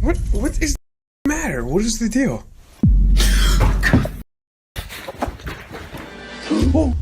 What is the matter? What is the deal? Oh.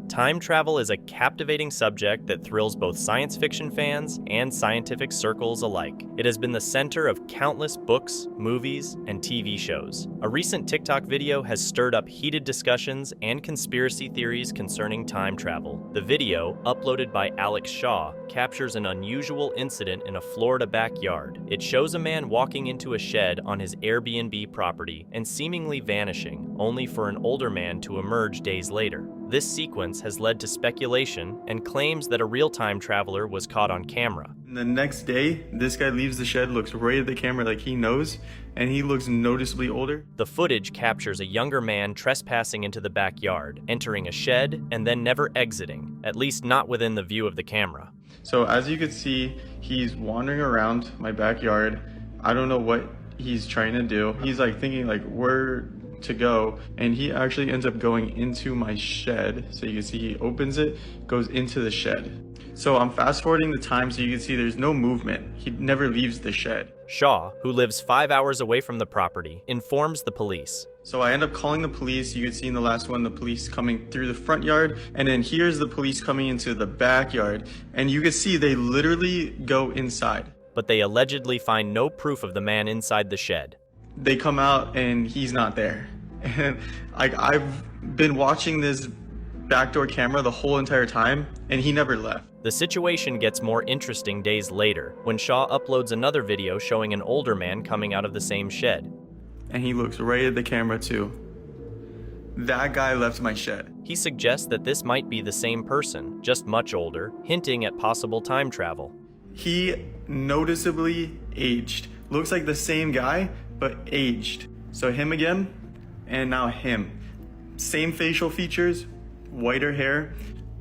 Time travel is a captivating subject that thrills both science fiction fans and scientific circles alike. It has been the center of countless books, movies, and TV shows. A recent TikTok video has stirred up heated discussions and conspiracy theories concerning time travel. The video, uploaded by Alex Shaw, captures an unusual incident in a Florida backyard. It shows a man walking into a shed on his Airbnb property and seemingly vanishing, only for an older man to emerge days later. This sequence has led to speculation and claims that a real time traveler was caught on camera. The next day, this guy leaves the shed, looks right at the camera like he knows, and he looks noticeably older. The footage captures a younger man trespassing into the backyard, entering a shed, and then never exiting, at least not within the view of the camera. So as you can see, he's wandering around my backyard. I don't know what he's trying to do. He's like thinking like where to go, and he actually ends up going into my shed. So you can see he opens it, goes into the shed. So I'm fast forwarding the time so you can see there's no movement. He never leaves the shed. Shaw, who lives 5 hours away from the property, informs the police. So I end up calling the police. You can see in the last one, the police coming through the front yard, and then here's the police coming into the backyard, and you can see they literally go inside. But they allegedly find no proof of the man inside the shed. They come out and he's not there. And I've been watching this backdoor camera the whole entire time, and he never left. The situation gets more interesting days later, when Shaw uploads another video showing an older man coming out of the same shed. And he looks right at the camera too. That guy left my shed. He suggests that this might be the same person, just much older, hinting at possible time travel. He noticeably aged. Looks like the same guy, but aged. So him again, and now him. Same facial features, whiter hair.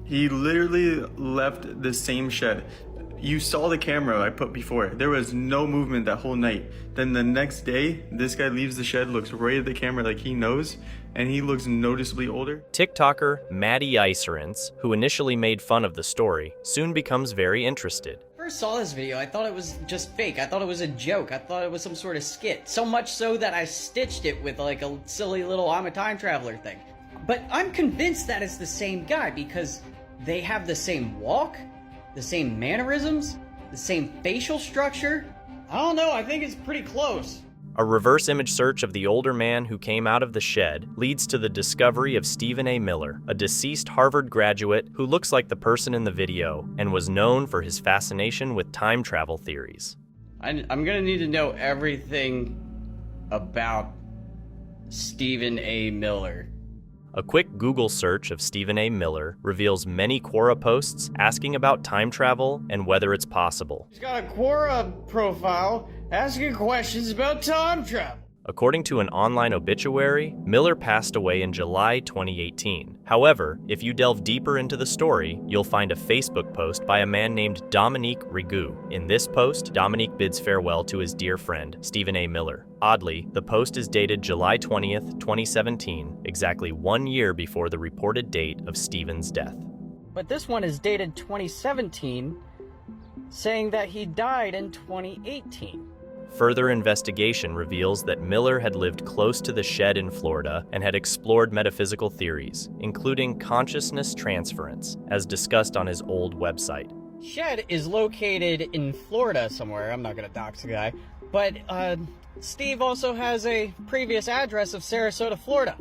He literally left the same shed. You saw the camera I put before. There was no movement that whole night. Then the next day, this guy leaves the shed, looks right at the camera like he knows, and he looks noticeably older. TikToker Maddie Icerance, who initially made fun of the story, soon becomes very interested. When I first saw this video, I thought it was just fake. I thought it was a joke. I thought it was some sort of skit. So much so that I stitched it with like a silly little I'm a time traveler thing. But I'm convinced that it's the same guy because they have the same walk, the same mannerisms, the same facial structure. I don't know, I think it's pretty close. A reverse image search of the older man who came out of the shed leads to the discovery of Stephen A. Miller, a deceased Harvard graduate who looks like the person in the video and was known for his fascination with time travel theories. I'm gonna need to know everything about Stephen A. Miller. A quick Google search of Stephen A. Miller reveals many Quora posts asking about time travel and whether it's possible. He's got a Quora profile asking questions about time travel. According to an online obituary, Miller passed away in July 2018. However, if you delve deeper into the story, you'll find a Facebook post by a man named Dominique Rigoux. In this post, Dominique bids farewell to his dear friend, Stephen A. Miller. Oddly, the post is dated July 20th, 2017, exactly 1 year before the reported date of Stephen's death. But this one is dated 2017, saying that he died in 2018. Further investigation reveals that Miller had lived close to the shed in Florida and had explored metaphysical theories, including consciousness transference, as discussed on his old website. Shed is located in Florida somewhere. I'm not gonna dox the guy. But, Steve also has a previous address of Sarasota, Florida.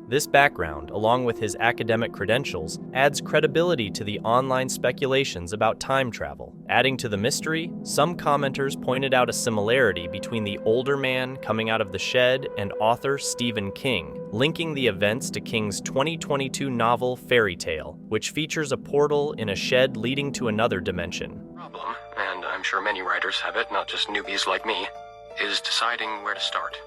This background, along with his academic credentials, adds credibility to the online speculations about time travel. Adding to the mystery, some commenters pointed out a similarity between the older man coming out of the shed and author Stephen King, linking the events to King's 2022 novel Fairy Tale, which features a portal in a shed leading to another dimension. Problem, and I'm sure many writers have it, not just newbies like me, is deciding where to start.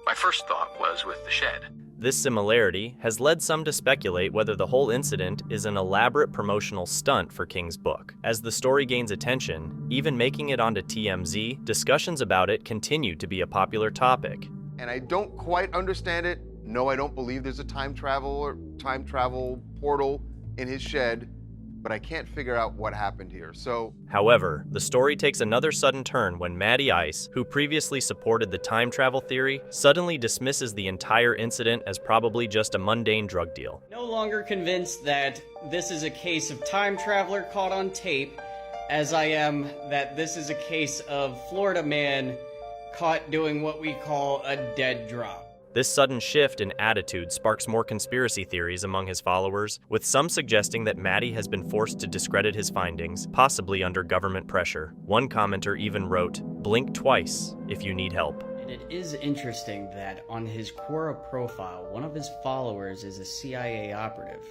My first thought was with the shed. This similarity has led some to speculate whether the whole incident is an elaborate promotional stunt for King's book. As the story gains attention, even making it onto TMZ, discussions about it continue to be a popular topic. And I don't quite understand it. No, I don't believe there's a time travel portal in his shed, but I can't figure out what happened here. So, However, the story takes another sudden turn when Matty Ice, who previously supported the time travel theory, suddenly dismisses the entire incident as probably just a mundane drug deal. No longer convinced that this is a case of time traveler caught on tape, as I am that this is a case of Florida man caught doing what we call a dead drop. This sudden shift in attitude sparks more conspiracy theories among his followers, with some suggesting that Matty has been forced to discredit his findings, possibly under government pressure. One commenter even wrote, "Blink twice if you need help." And it is interesting that on his Quora profile, one of his followers is a CIA operative.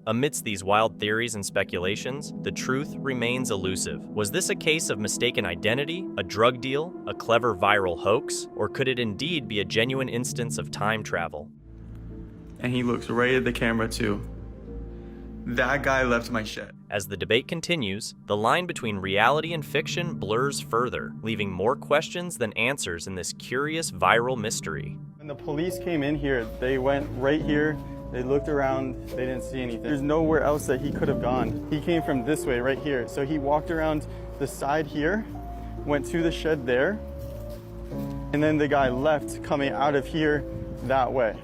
Amidst these wild theories and speculations, the truth remains elusive. Was this a case of mistaken identity, a drug deal, a clever viral hoax, or could it indeed be a genuine instance of time travel? And he looks right at the camera too. That guy left my shed. As the debate continues, the line between reality and fiction blurs further, leaving more questions than answers in this curious viral mystery. When the police came in here, they went right here. They looked around, they didn't see anything. There's nowhere else that he could have gone. He came from this way, right here. So he walked around the side here, went to the shed there, and then the guy left coming out of here that way.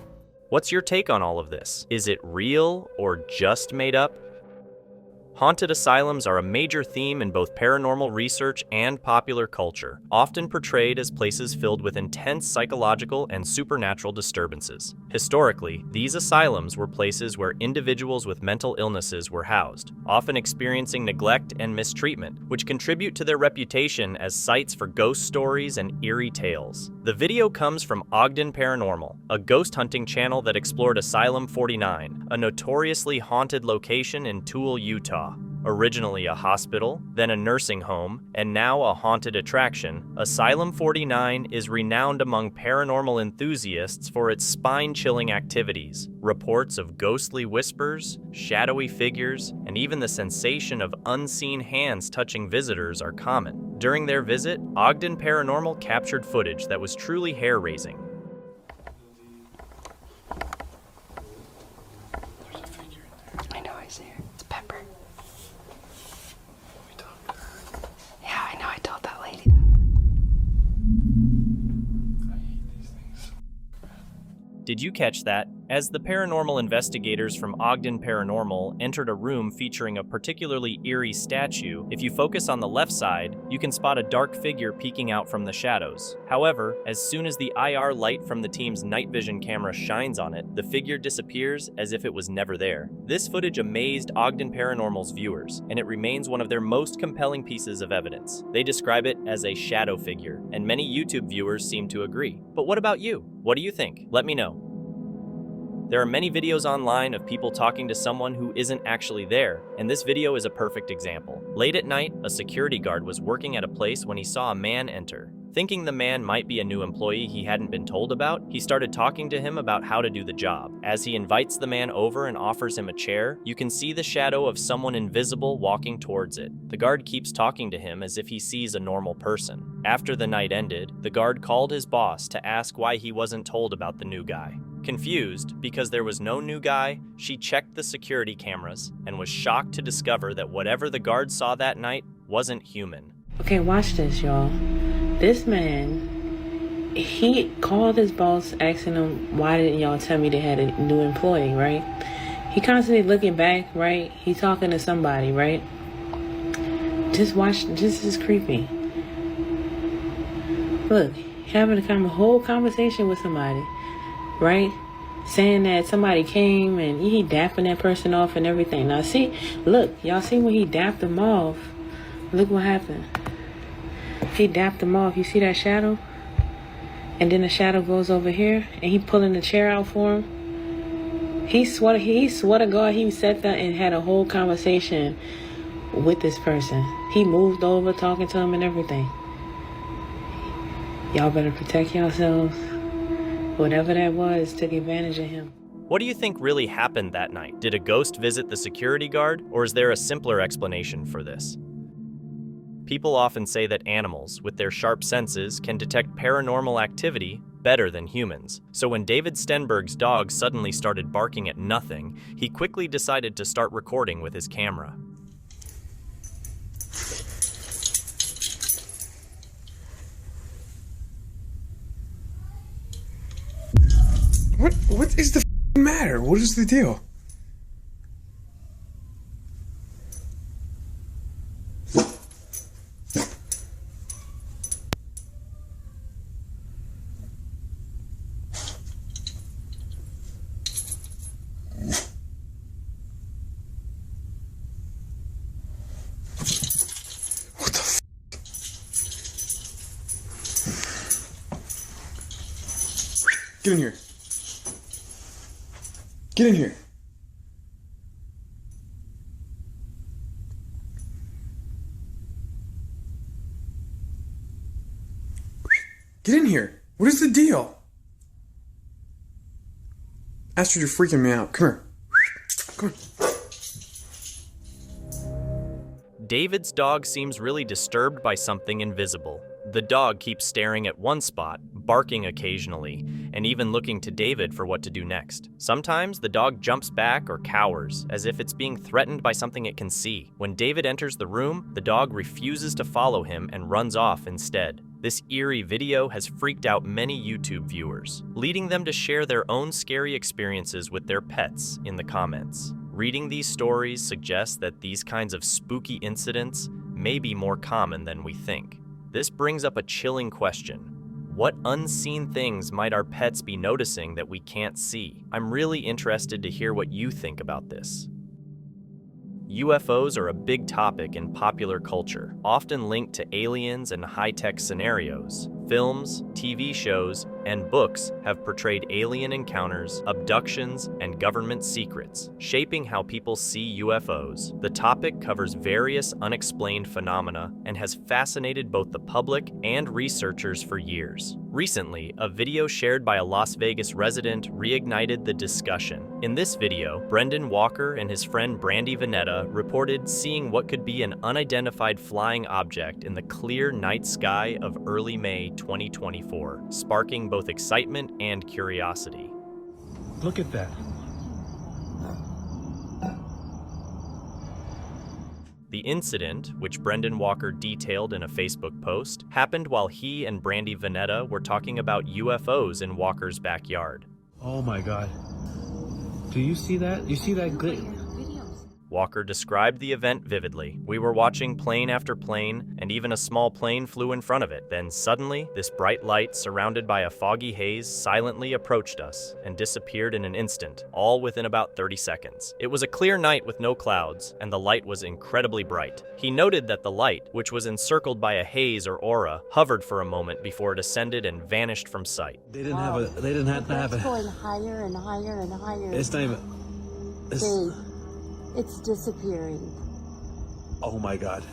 What's your take on all of this? Is it real or just made up? Haunted asylums are a major theme in both paranormal research and popular culture, often portrayed as places filled with intense psychological and supernatural disturbances. Historically, these asylums were places where individuals with mental illnesses were housed, often experiencing neglect and mistreatment, which contribute to their reputation as sites for ghost stories and eerie tales. The video comes from Ogden Paranormal, a ghost hunting channel that explored Asylum 49, a notoriously haunted location in Toole, Utah. Originally a hospital, then a nursing home, and now a haunted attraction, Asylum 49 is renowned among paranormal enthusiasts for its spine-chilling activities. Reports of ghostly whispers, shadowy figures, and even the sensation of unseen hands touching visitors are common. During their visit, Ogden Paranormal captured footage that was truly hair-raising. I know, I see her. It's Pepper. Yeah, I know, I told that lady that. Did you catch that? As the paranormal investigators from Ogden Paranormal entered a room featuring a particularly eerie statue, if you focus on the left side, you can spot a dark figure peeking out from the shadows. However, as soon as the IR light from the team's night vision camera shines on it, the figure disappears as if it was never there. This footage amazed Ogden Paranormal's viewers, and it remains one of their most compelling pieces of evidence. They describe it as a shadow figure, and many YouTube viewers seem to agree. But what about you? What do you think? Let me know. There are many videos online of people talking to someone who isn't actually there, and this video is a perfect example. Late at night, a security guard was working at a place when he saw a man enter. Thinking the man might be a new employee he hadn't been told about, he started talking to him about how to do the job. As he invites the man over and offers him a chair, you can see the shadow of someone invisible walking towards it. The guard keeps talking to him as if he sees a normal person. After the night ended, the guard called his boss to ask why he wasn't told about the new guy. Confused, because there was no new guy, she checked the security cameras and was shocked to discover that whatever the guard saw that night wasn't human. Okay, watch this, y'all. This man, he called his boss asking him, why didn't y'all tell me they had a new employee, right? He constantly looking back, right? He's talking to somebody, right? Just watch, this is creepy. Look, having a whole conversation with somebody, right? Saying that somebody came and he dapping that person off and everything. Now see, look, y'all see when he dapped them off, look what happened. He dapped them off. You see that shadow? And then the shadow goes over here and he pulling the chair out for him. He swore to God he sat there and had a whole conversation with this person. He moved over talking to him and everything. Y'all better protect yourselves. Whatever that was took advantage of him. What do you think really happened that night? Did a ghost visit the security guard, or is there a simpler explanation for this? People often say that animals, with their sharp senses, can detect paranormal activity, better than humans. So when David Stenberg's dog suddenly started barking at nothing, he quickly decided to start recording with his camera. What is the matter? What is the deal? Get in here. Get in here. Get in here. What is the deal? Astrid, you're freaking me out. Come here. Come on. David's dog seems really disturbed by something invisible. The dog keeps staring at one spot, barking occasionally, and even looking to David for what to do next. Sometimes the dog jumps back or cowers, as if it's being threatened by something it can see. When David enters the room, the dog refuses to follow him and runs off instead. This eerie video has freaked out many YouTube viewers, leading them to share their own scary experiences with their pets in the comments. Reading these stories suggests that these kinds of spooky incidents may be more common than we think. This brings up a chilling question. What unseen things might our pets be noticing that we can't see? I'm really interested to hear what you think about this. UFOs are a big topic in popular culture, often linked to aliens and high-tech scenarios. Films, TV shows, and books have portrayed alien encounters, abductions, and government secrets, shaping how people see UFOs. The topic covers various unexplained phenomena and has fascinated both the public and researchers for years. Recently, a video shared by a Las Vegas resident reignited the discussion. In this video, Brendan Walker and his friend Brandy Vanetta reported seeing what could be an unidentified flying object in the clear night sky of early May 2024, sparking both excitement and curiosity. Look at that. The incident, which Brendan Walker detailed in a Facebook post, happened while he and Brandy Vanetta were talking about UFOs in Walker's backyard. Oh my God. Do you see that? You see that glitch? Walker described the event vividly. We were watching plane after plane, and even a small plane flew in front of it. Then suddenly, this bright light, surrounded by a foggy haze, silently approached us and disappeared in an instant, all within about 30 seconds. It was a clear night with no clouds, and the light was incredibly bright. He noted that the light, which was encircled by a haze or aura, hovered for a moment before it ascended and vanished from sight. They didn't have to have It's going higher and higher and higher. It's not even. It's disappearing. Oh my God.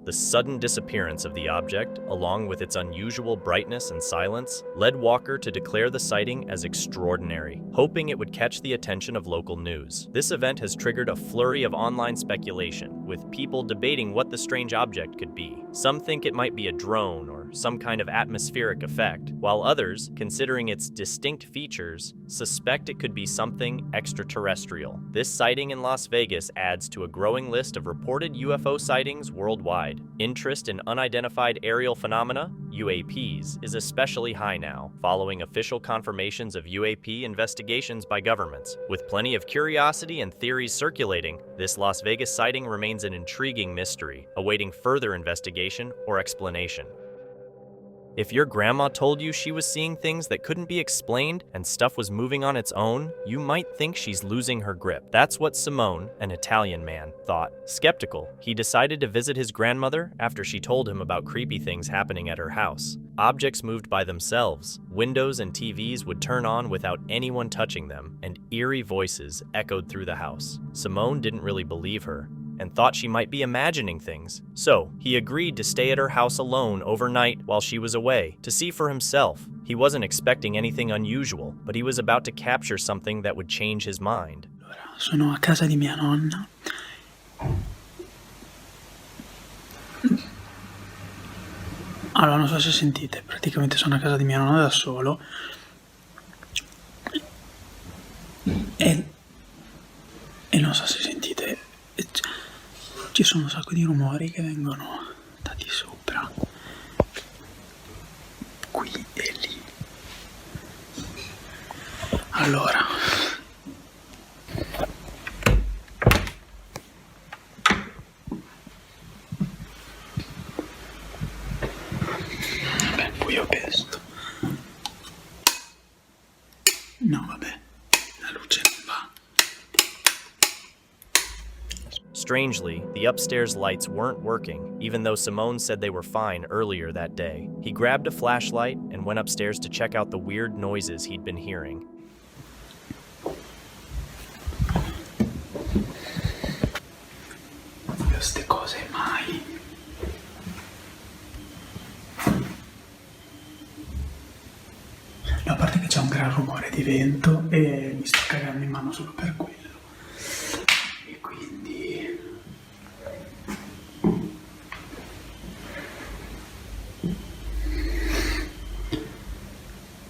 The sudden disappearance of the object, along with its unusual brightness and silence, led Walker to declare the sighting as extraordinary, hoping it would catch the attention of local news. This event has triggered a flurry of online speculation, with people debating what the strange object could be. Some think it might be a drone or some kind of atmospheric effect, while others, considering its distinct features, suspect it could be something extraterrestrial. This sighting in Las Vegas adds to a growing list of reported UFO sightings worldwide. Interest in unidentified aerial phenomena, UAPs, is especially high now, following official confirmations of UAP investigations by governments. With plenty of curiosity and theories circulating, this Las Vegas sighting remains an intriguing mystery, awaiting further investigation or explanation. If your grandma told you she was seeing things that couldn't be explained and stuff was moving on its own, you might think she's losing her grip. That's what Simone, an Italian man, thought. Skeptical, he decided to visit his grandmother after she told him about creepy things happening at her house. Objects moved by themselves, windows and TVs would turn on without anyone touching them, and eerie voices echoed through the house. Simone didn't really believe her, and thought she might be imagining things. So, he agreed to stay at her house alone overnight while she was away, to see for himself. He wasn't expecting anything unusual, but he was about to capture something that would change his mind. Sono a casa di mia nonna. Allora, non so se sentite, praticamente sono a casa di mia nonna da solo e non so se sentite, ci sono un sacco di rumori che vengono da di sopra, qui e lì. Allora, vabbè, buio pesto. No, vabbè, la luce non va. Strangely, the upstairs lights weren't working, even though Simone said they were fine earlier that day. He grabbed a flashlight and went upstairs to check out the weird noises he'd been hearing. Queste cose mai. No, a parte che c'è un gran rumore di vento e mi sto cagando in mano solo per quello. E quindi...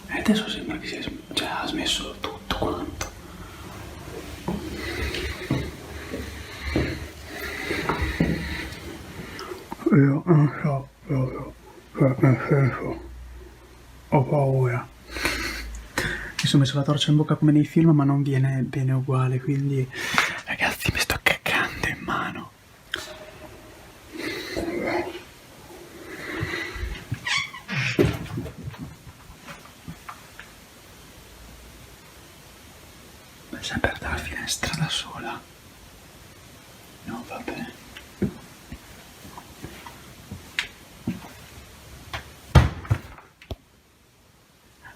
E adesso sembra che ha smesso tutto quanto. Io non so proprio, nel senso, ho paura. Mi sono messo la torcia in bocca come nei film, ma non viene bene uguale, quindi ragazzi mi sto cagando in mano. Sempre dalla finestra da sola. No, vabbè.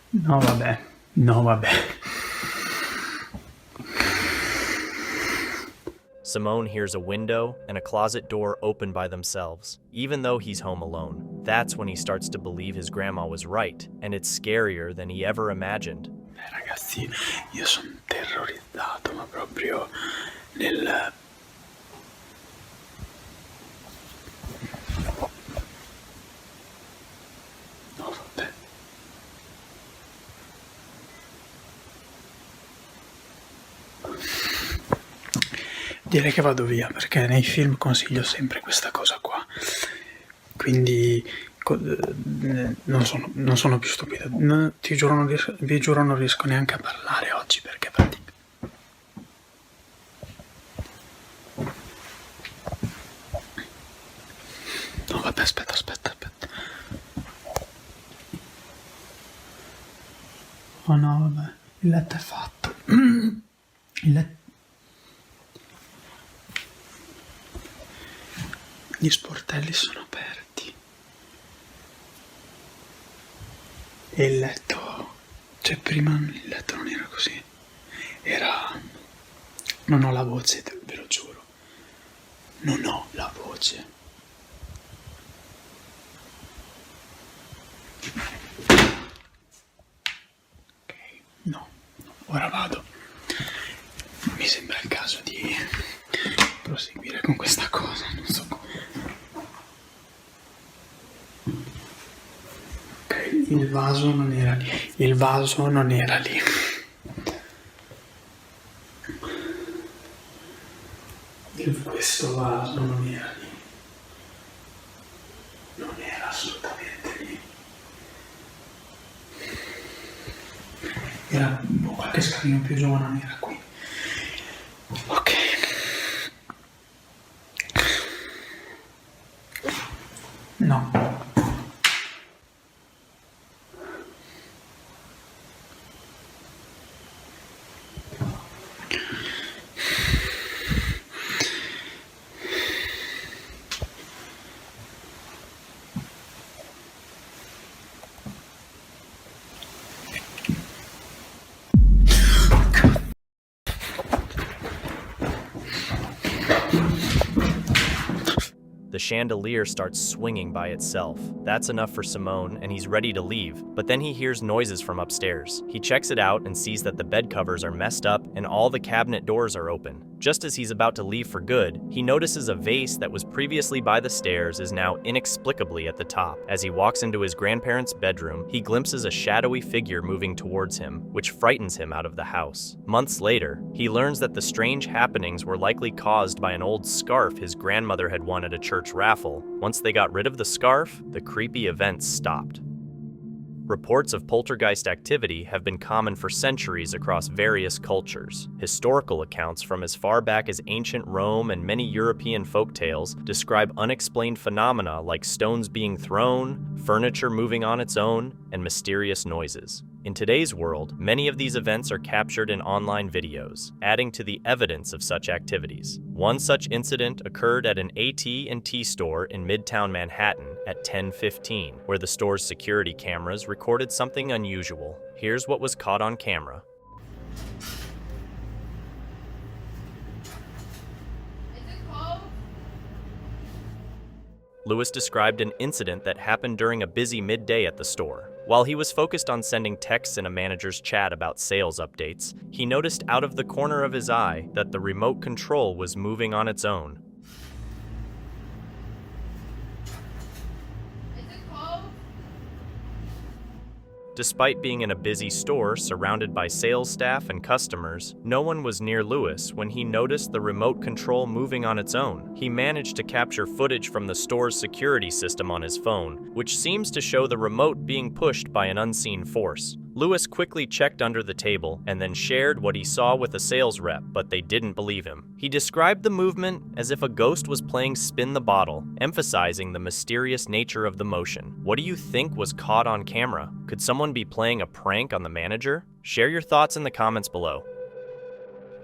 No, vabbè. No, vabbè. Simone hears a window and a closet door open by themselves, even though he's home alone. That's when he starts to believe his grandma was right, and it's scarier than he ever imagined. Ragazzi, io sono terrorizzato, ma proprio nel... No, vabbè. Direi che vado via, perché nei film consiglio sempre questa cosa qua. Quindi non sono più stupido. Ti giuro, vi giuro, non riesco neanche a parlare oggi, perché praticamente... No, vabbè, aspetta. Oh no, vabbè, il letto è fatto. Il letto... Gli sportelli sono aperti. E il letto... Cioè, prima il letto non era così. Era... Non ho la voce, ve lo giuro. Non ho la voce. Ok, no, ora vado. Mi sembra il caso di proseguire con questa cosa, non so come. Ok, il vaso non era lì. Il vaso non era lì. Questo vaso non era lì. Non era assolutamente lì. Era qualche scalino più giovane, non era qui. Ok. No. The chandelier starts swinging by itself. That's enough for Simone, and he's ready to leave. But then he hears noises from upstairs. He checks it out and sees that the bed covers are messed up and all the cabinet doors are open. Just as he's about to leave for good, he notices a vase that was previously by the stairs is now inexplicably at the top. As he walks into his grandparents' bedroom, he glimpses a shadowy figure moving towards him, which frightens him out of the house. Months later, he learns that the strange happenings were likely caused by an old scarf his grandmother had won at a church raffle. Once they got rid of the scarf, the creepy events stopped. Reports of poltergeist activity have been common for centuries across various cultures. Historical accounts from as far back as ancient Rome and many European folktales describe unexplained phenomena like stones being thrown, furniture moving on its own, and mysterious noises. In today's world, many of these events are captured in online videos, adding to the evidence of such activities. One such incident occurred at an AT&T store in Midtown Manhattan at 10:15, where the store's security cameras recorded something unusual. Here's what was caught on camera. Lewis described an incident that happened during a busy midday at the store. While he was focused on sending texts in a manager's chat about sales updates, he noticed out of the corner of his eye that the remote control was moving on its own. Despite being in a busy store surrounded by sales staff and customers, no one was near Lewis when he noticed the remote control moving on its own. He managed to capture footage from the store's security system on his phone, which seems to show the remote being pushed by an unseen force. Lewis quickly checked under the table and then shared what he saw with a sales rep, but they didn't believe him. He described the movement as if a ghost was playing spin the bottle, emphasizing the mysterious nature of the motion. What do you think was caught on camera? Could someone be playing a prank on the manager? Share your thoughts in the comments below.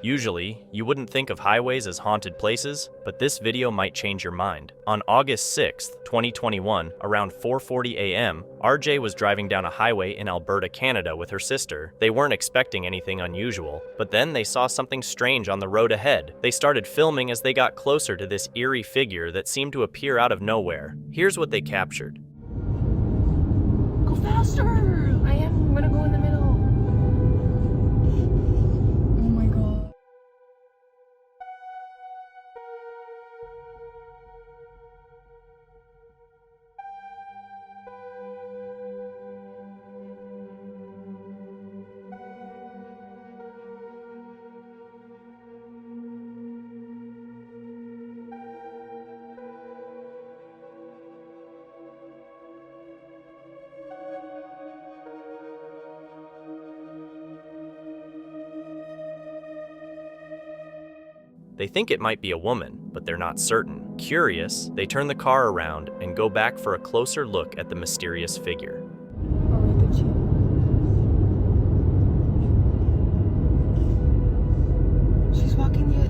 Usually, you wouldn't think of highways as haunted places, but this video might change your mind. On August 6th, 2021, around 4:40 a.m., RJ was driving down a highway in Alberta, Canada with her sister. They weren't expecting anything unusual, but then they saw something strange on the road ahead. They started filming as they got closer to this eerie figure that seemed to appear out of nowhere. Here's what they captured. Go faster! I'm gonna go in the middle. Oh my god. They think it might be a woman, but they're not certain. Curious, they turn the car around and go back for a closer look at the mysterious figure. She's walking the...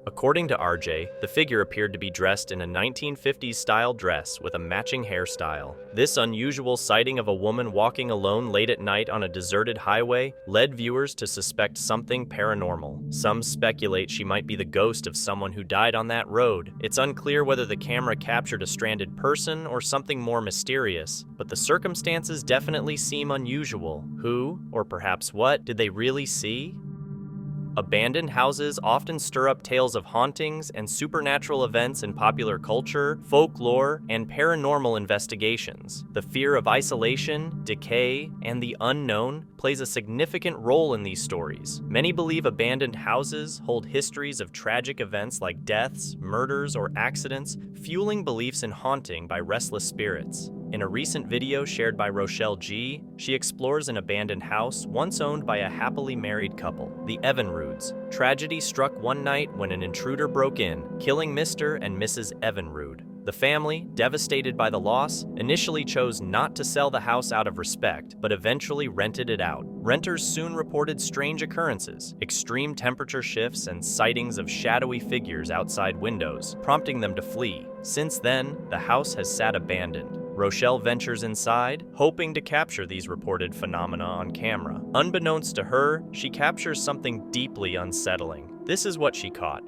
According to RJ, the figure appeared to be dressed in a 1950s style dress with a matching hairstyle. This unusual sighting of a woman walking alone late at night on a deserted highway led viewers to suspect something paranormal. Some speculate she might be the ghost of someone who died on that road. It's unclear whether the camera captured a stranded person or something more mysterious, but the circumstances definitely seem unusual. Who, or perhaps what, did they really see? Abandoned houses often stir up tales of hauntings and supernatural events in popular culture, folklore, and paranormal investigations. The fear of isolation, decay, and the unknown plays a significant role in these stories. Many believe abandoned houses hold histories of tragic events like deaths, murders, or accidents, fueling beliefs in haunting by restless spirits. In a recent video shared by Rochelle G., she explores an abandoned house once owned by a happily married couple, the Evinrudes. Tragedy struck one night when an intruder broke in, killing Mr. and Mrs. Evinrude. The family, devastated by the loss, initially chose not to sell the house out of respect, but eventually rented it out. Renters soon reported strange occurrences, extreme temperature shifts, and sightings of shadowy figures outside windows, prompting them to flee. Since then, the house has sat abandoned. Rochelle ventures inside, hoping to capture these reported phenomena on camera. Unbeknownst to her, she captures something deeply unsettling. This is what she caught.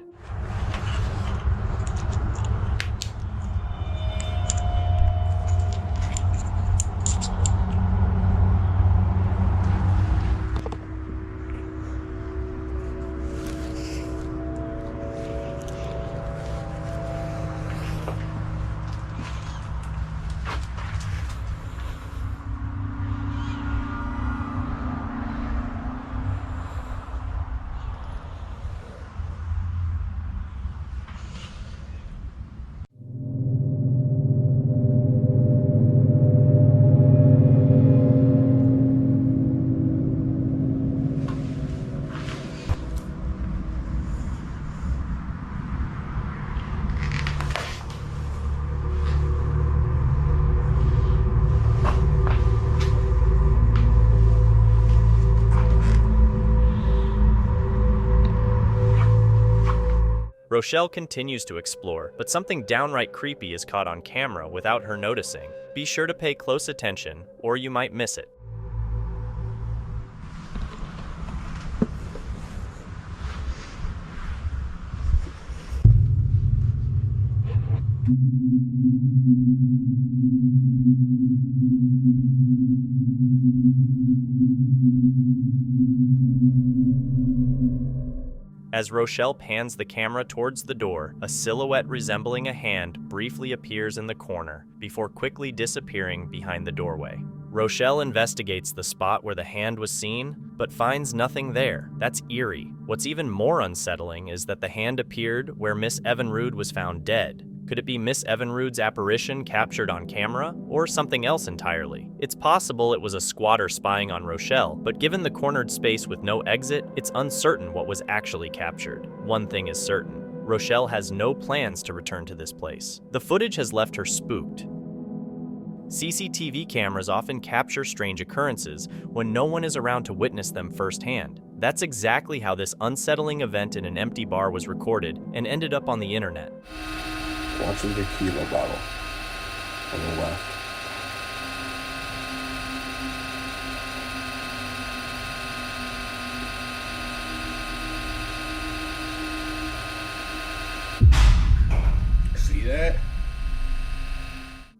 Rochelle continues to explore, but something downright creepy is caught on camera without her noticing. Be sure to pay close attention, or you might miss it. As Rochelle pans the camera towards the door, a silhouette resembling a hand briefly appears in the corner before quickly disappearing behind the doorway. Rochelle investigates the spot where the hand was seen, but finds nothing there. That's eerie. What's even more unsettling is that the hand appeared where Miss Evinrude was found dead. Could it be Miss Evinrude's apparition captured on camera, or something else entirely? It's possible it was a squatter spying on Rochelle, but given the cornered space with no exit, it's uncertain what was actually captured. One thing is certain: Rochelle has no plans to return to this place. The footage has left her spooked. CCTV cameras often capture strange occurrences when no one is around to witness them firsthand. That's exactly how this unsettling event in an empty bar was recorded and ended up on the internet. Watch the tequila bottle on the left. See that?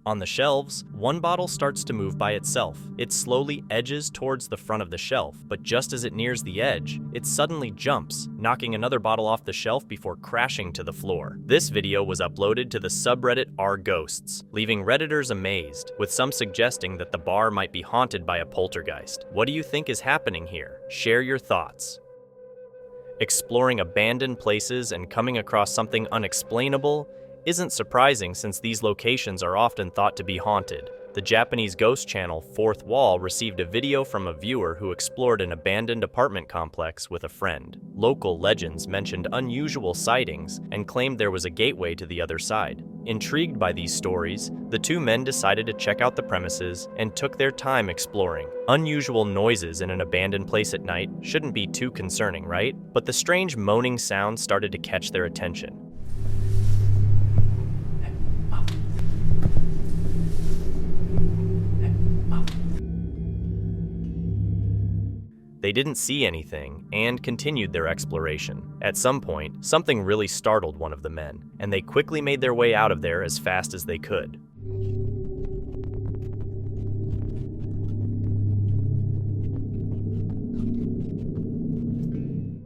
On the shelves, one bottle starts to move by itself. It slowly edges towards the front of the shelf, but just as it nears the edge, it suddenly jumps, knocking another bottle off the shelf before crashing to the floor. This video was uploaded to the subreddit r/ghosts, leaving Redditors amazed, with some suggesting that the bar might be haunted by a poltergeist. What do you think is happening here? Share your thoughts. Exploring abandoned places and coming across something unexplainable isn't surprising, since these locations are often thought to be haunted. The Japanese ghost channel Fourth Wall received a video from a viewer who explored an abandoned apartment complex with a friend. Local legends mentioned unusual sightings and claimed there was a gateway to the other side. Intrigued by these stories, the two men decided to check out the premises and took their time exploring. Unusual noises in an abandoned place at night shouldn't be too concerning, right? But the strange moaning sound started to catch their attention. They didn't see anything and continued their exploration. At some point, something really startled one of the men, and they quickly made their way out of there as fast as they could.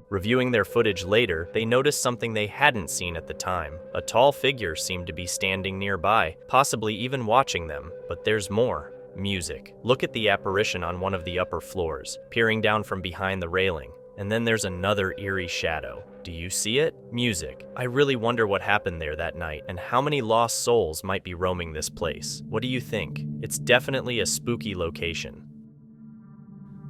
Reviewing their footage later, they noticed something they hadn't seen at the time. A tall figure seemed to be standing nearby, possibly even watching them. But there's more. Music. Look at the apparition on one of the upper floors, peering down from behind the railing. And then there's another eerie shadow. Do you see it? Music. I really wonder what happened there that night and how many lost souls might be roaming this place. What do you think? It's definitely a spooky location.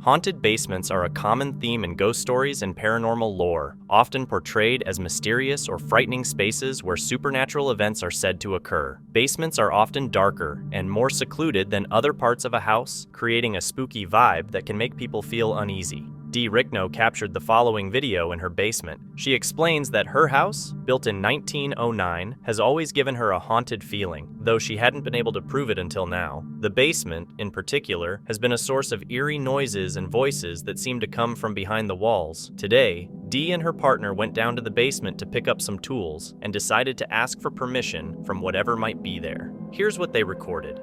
Haunted basements are a common theme in ghost stories and paranormal lore, often portrayed as mysterious or frightening spaces where supernatural events are said to occur. Basements are often darker and more secluded than other parts of a house, creating a spooky vibe that can make people feel uneasy. Dee Rickno captured the following video in her basement. She explains that her house, built in 1909, has always given her a haunted feeling, though she hadn't been able to prove it until now. The basement, in particular, has been a source of eerie noises and voices that seem to come from behind the walls. Today, Dee and her partner went down to the basement to pick up some tools and decided to ask for permission from whatever might be there. Here's what they recorded.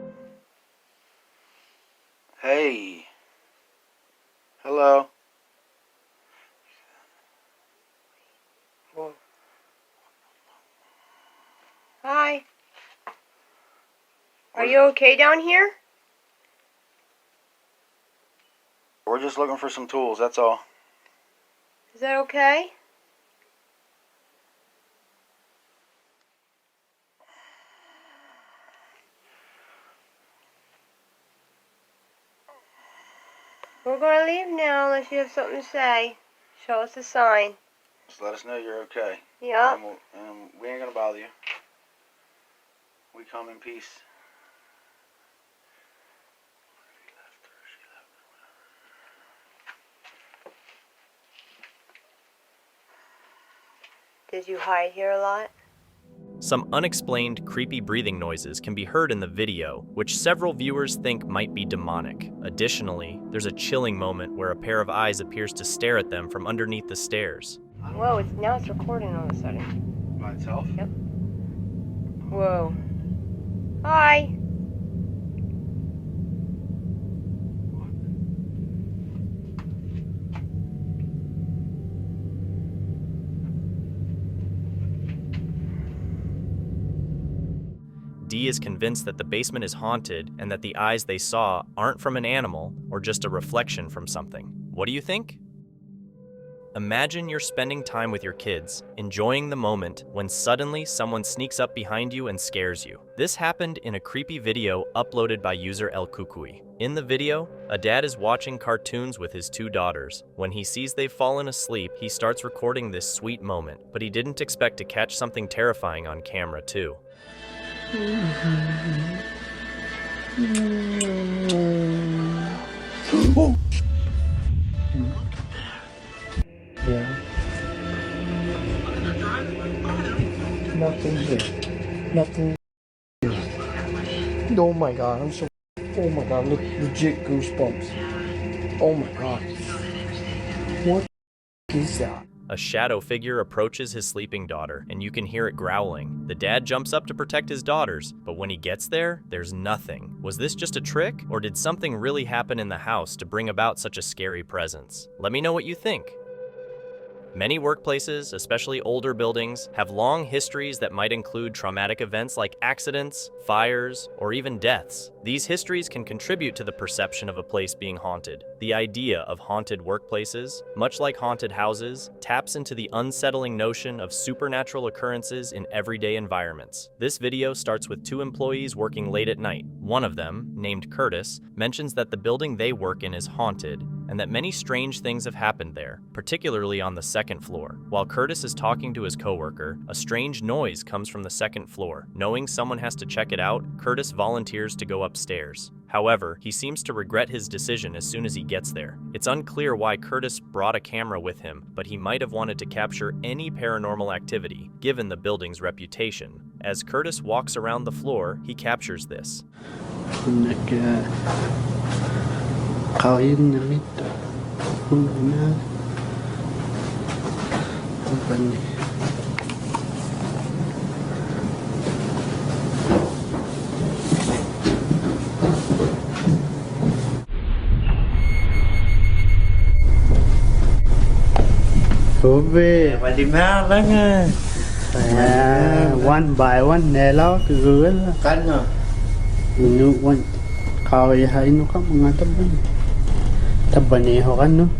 Hey. Hello. Hi. Are you okay down here? We're just looking for some tools, that's all. Is that okay? We're gonna leave now unless you have something to say. Show us a sign. Just let us know you're okay. Yeah. And we ain't gonna bother you. We come in peace. Did you hide here a lot? Some unexplained, creepy breathing noises can be heard in the video, which several viewers think might be demonic. Additionally, there's a chilling moment where a pair of eyes appears to stare at them from underneath the stairs. Whoa, now it's recording all of a sudden. By itself? Yep. Whoa. Hi. Dee is convinced that the basement is haunted and that the eyes they saw aren't from an animal or just a reflection from something. What do you think? Imagine you're spending time with your kids, enjoying the moment, when suddenly someone sneaks up behind you and scares you. This happened in a creepy video uploaded by user El Kukui. In the video, a dad is watching cartoons with his two daughters. When he sees they've fallen asleep, he starts recording this sweet moment, but he didn't expect to catch something terrifying on camera too. Oh. Yeah. Nothing here. Nothing here. Oh my god, I'm so... Oh my god, legit goosebumps. Oh my god. What is that? A shadow figure approaches his sleeping daughter, and you can hear it growling. The dad jumps up to protect his daughters, but when he gets there, there's nothing. Was this just a trick, or did something really happen in the house to bring about such a scary presence? Let me know what you think. Many workplaces, especially older buildings, have long histories that might include traumatic events like accidents, fires, or even deaths. These histories can contribute to the perception of a place being haunted. The idea of haunted workplaces, much like haunted houses, taps into the unsettling notion of supernatural occurrences in everyday environments. This video starts with two employees working late at night. One of them, named Curtis, mentions that the building they work in is haunted, and that many strange things have happened there, particularly on the second floor. While Curtis is talking to his coworker, a strange noise comes from the second floor. Knowing someone has to check it out, Curtis volunteers to go upstairs. However, he seems to regret his decision as soon as he gets there. It's unclear why Curtis brought a camera with him, but he might have wanted to capture any paranormal activity, given the building's reputation. As Curtis walks around the floor, he captures this. One by one nelo kagul kano inu one kaway haino ka mga tabani ho kano.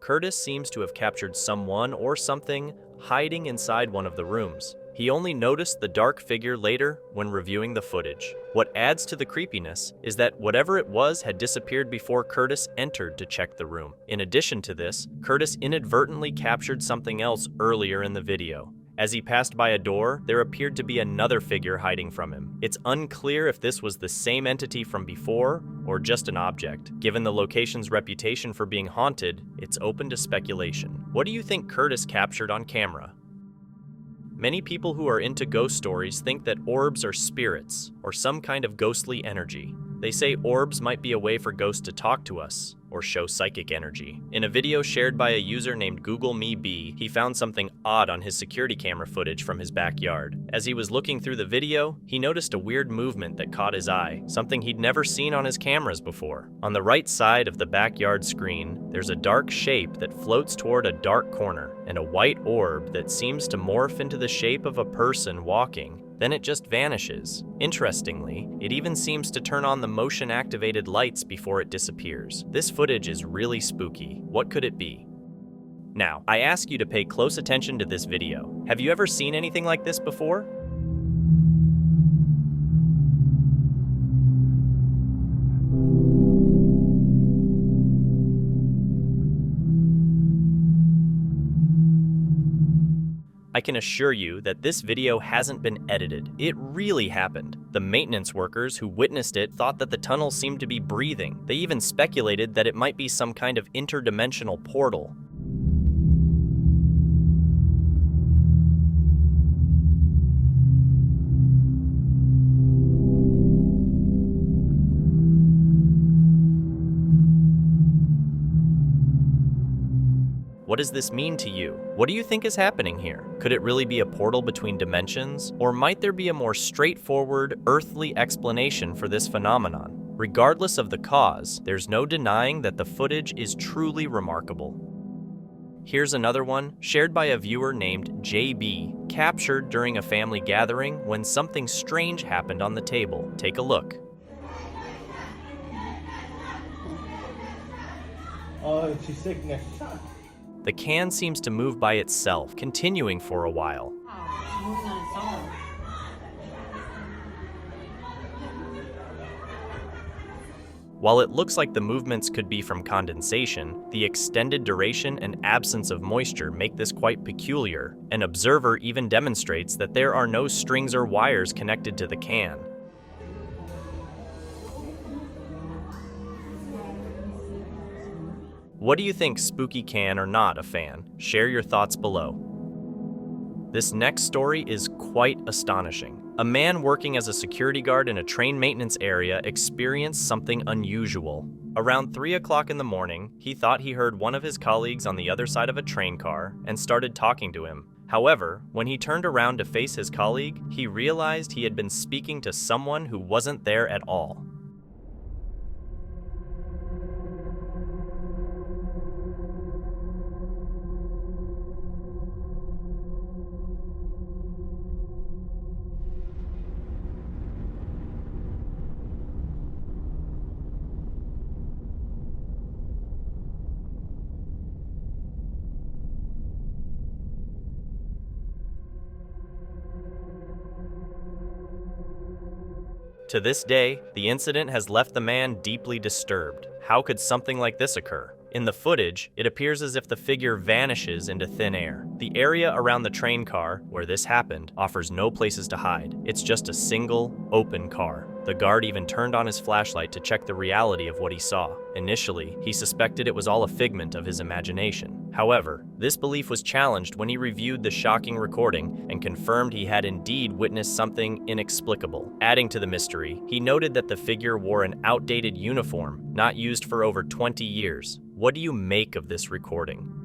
Curtis seems to have captured someone or something hiding inside one of the rooms. He only noticed the dark figure later when reviewing the footage. What adds to the creepiness is that whatever it was had disappeared before Curtis entered to check the room. In addition to this, Curtis inadvertently captured something else earlier in the video. As he passed by a door, there appeared to be another figure hiding from him. It's unclear if this was the same entity from before or just an object. Given the location's reputation for being haunted, it's open to speculation. What do you think Curtis captured on camera? Many people who are into ghost stories think that orbs are spirits or some kind of ghostly energy. They say orbs might be a way for ghosts to talk to us or show psychic energy. In a video shared by a user named GoogleMeB, he found something odd on his security camera footage from his backyard. As he was looking through the video, he noticed a weird movement that caught his eye, something he'd never seen on his cameras before. On the right side of the backyard screen, there's a dark shape that floats toward a dark corner, and a white orb that seems to morph into the shape of a person walking. Then it just vanishes. Interestingly, it even seems to turn on the motion-activated lights before it disappears. This footage is really spooky. What could it be? Now, I ask you to pay close attention to this video. Have you ever seen anything like this before? I can assure you that this video hasn't been edited. It really happened. The maintenance workers who witnessed it thought that the tunnel seemed to be breathing. They even speculated that it might be some kind of interdimensional portal. What does this mean to you? What do you think is happening here? Could it really be a portal between dimensions? Or might there be a more straightforward, earthly explanation for this phenomenon? Regardless of the cause, there's no denying that the footage is truly remarkable. Here's another one, shared by a viewer named JB, captured during a family gathering when something strange happened on the table. Take a look. Oh, she's sickness. The can seems to move by itself, continuing for a while. While it looks like the movements could be from condensation, the extended duration and absence of moisture make this quite peculiar. An observer even demonstrates that there are no strings or wires connected to the can. What do you think, spooky can or not a fan? Share your thoughts below. This next story is quite astonishing. A man working as a security guard in a train maintenance area experienced something unusual. Around 3 o'clock in the morning, he thought he heard one of his colleagues on the other side of a train car and started talking to him. However, when he turned around to face his colleague, he realized he had been speaking to someone who wasn't there at all. To this day, the incident has left the man deeply disturbed. How could something like this occur? In the footage, it appears as if the figure vanishes into thin air. The area around the train car, where this happened, offers no places to hide. It's just a single, open car. The guard even turned on his flashlight to check the reality of what he saw. Initially, he suspected it was all a figment of his imagination. However, this belief was challenged when he reviewed the shocking recording and confirmed he had indeed witnessed something inexplicable. Adding to the mystery, he noted that the figure wore an outdated uniform, not used for over 20 years. What do you make of this recording?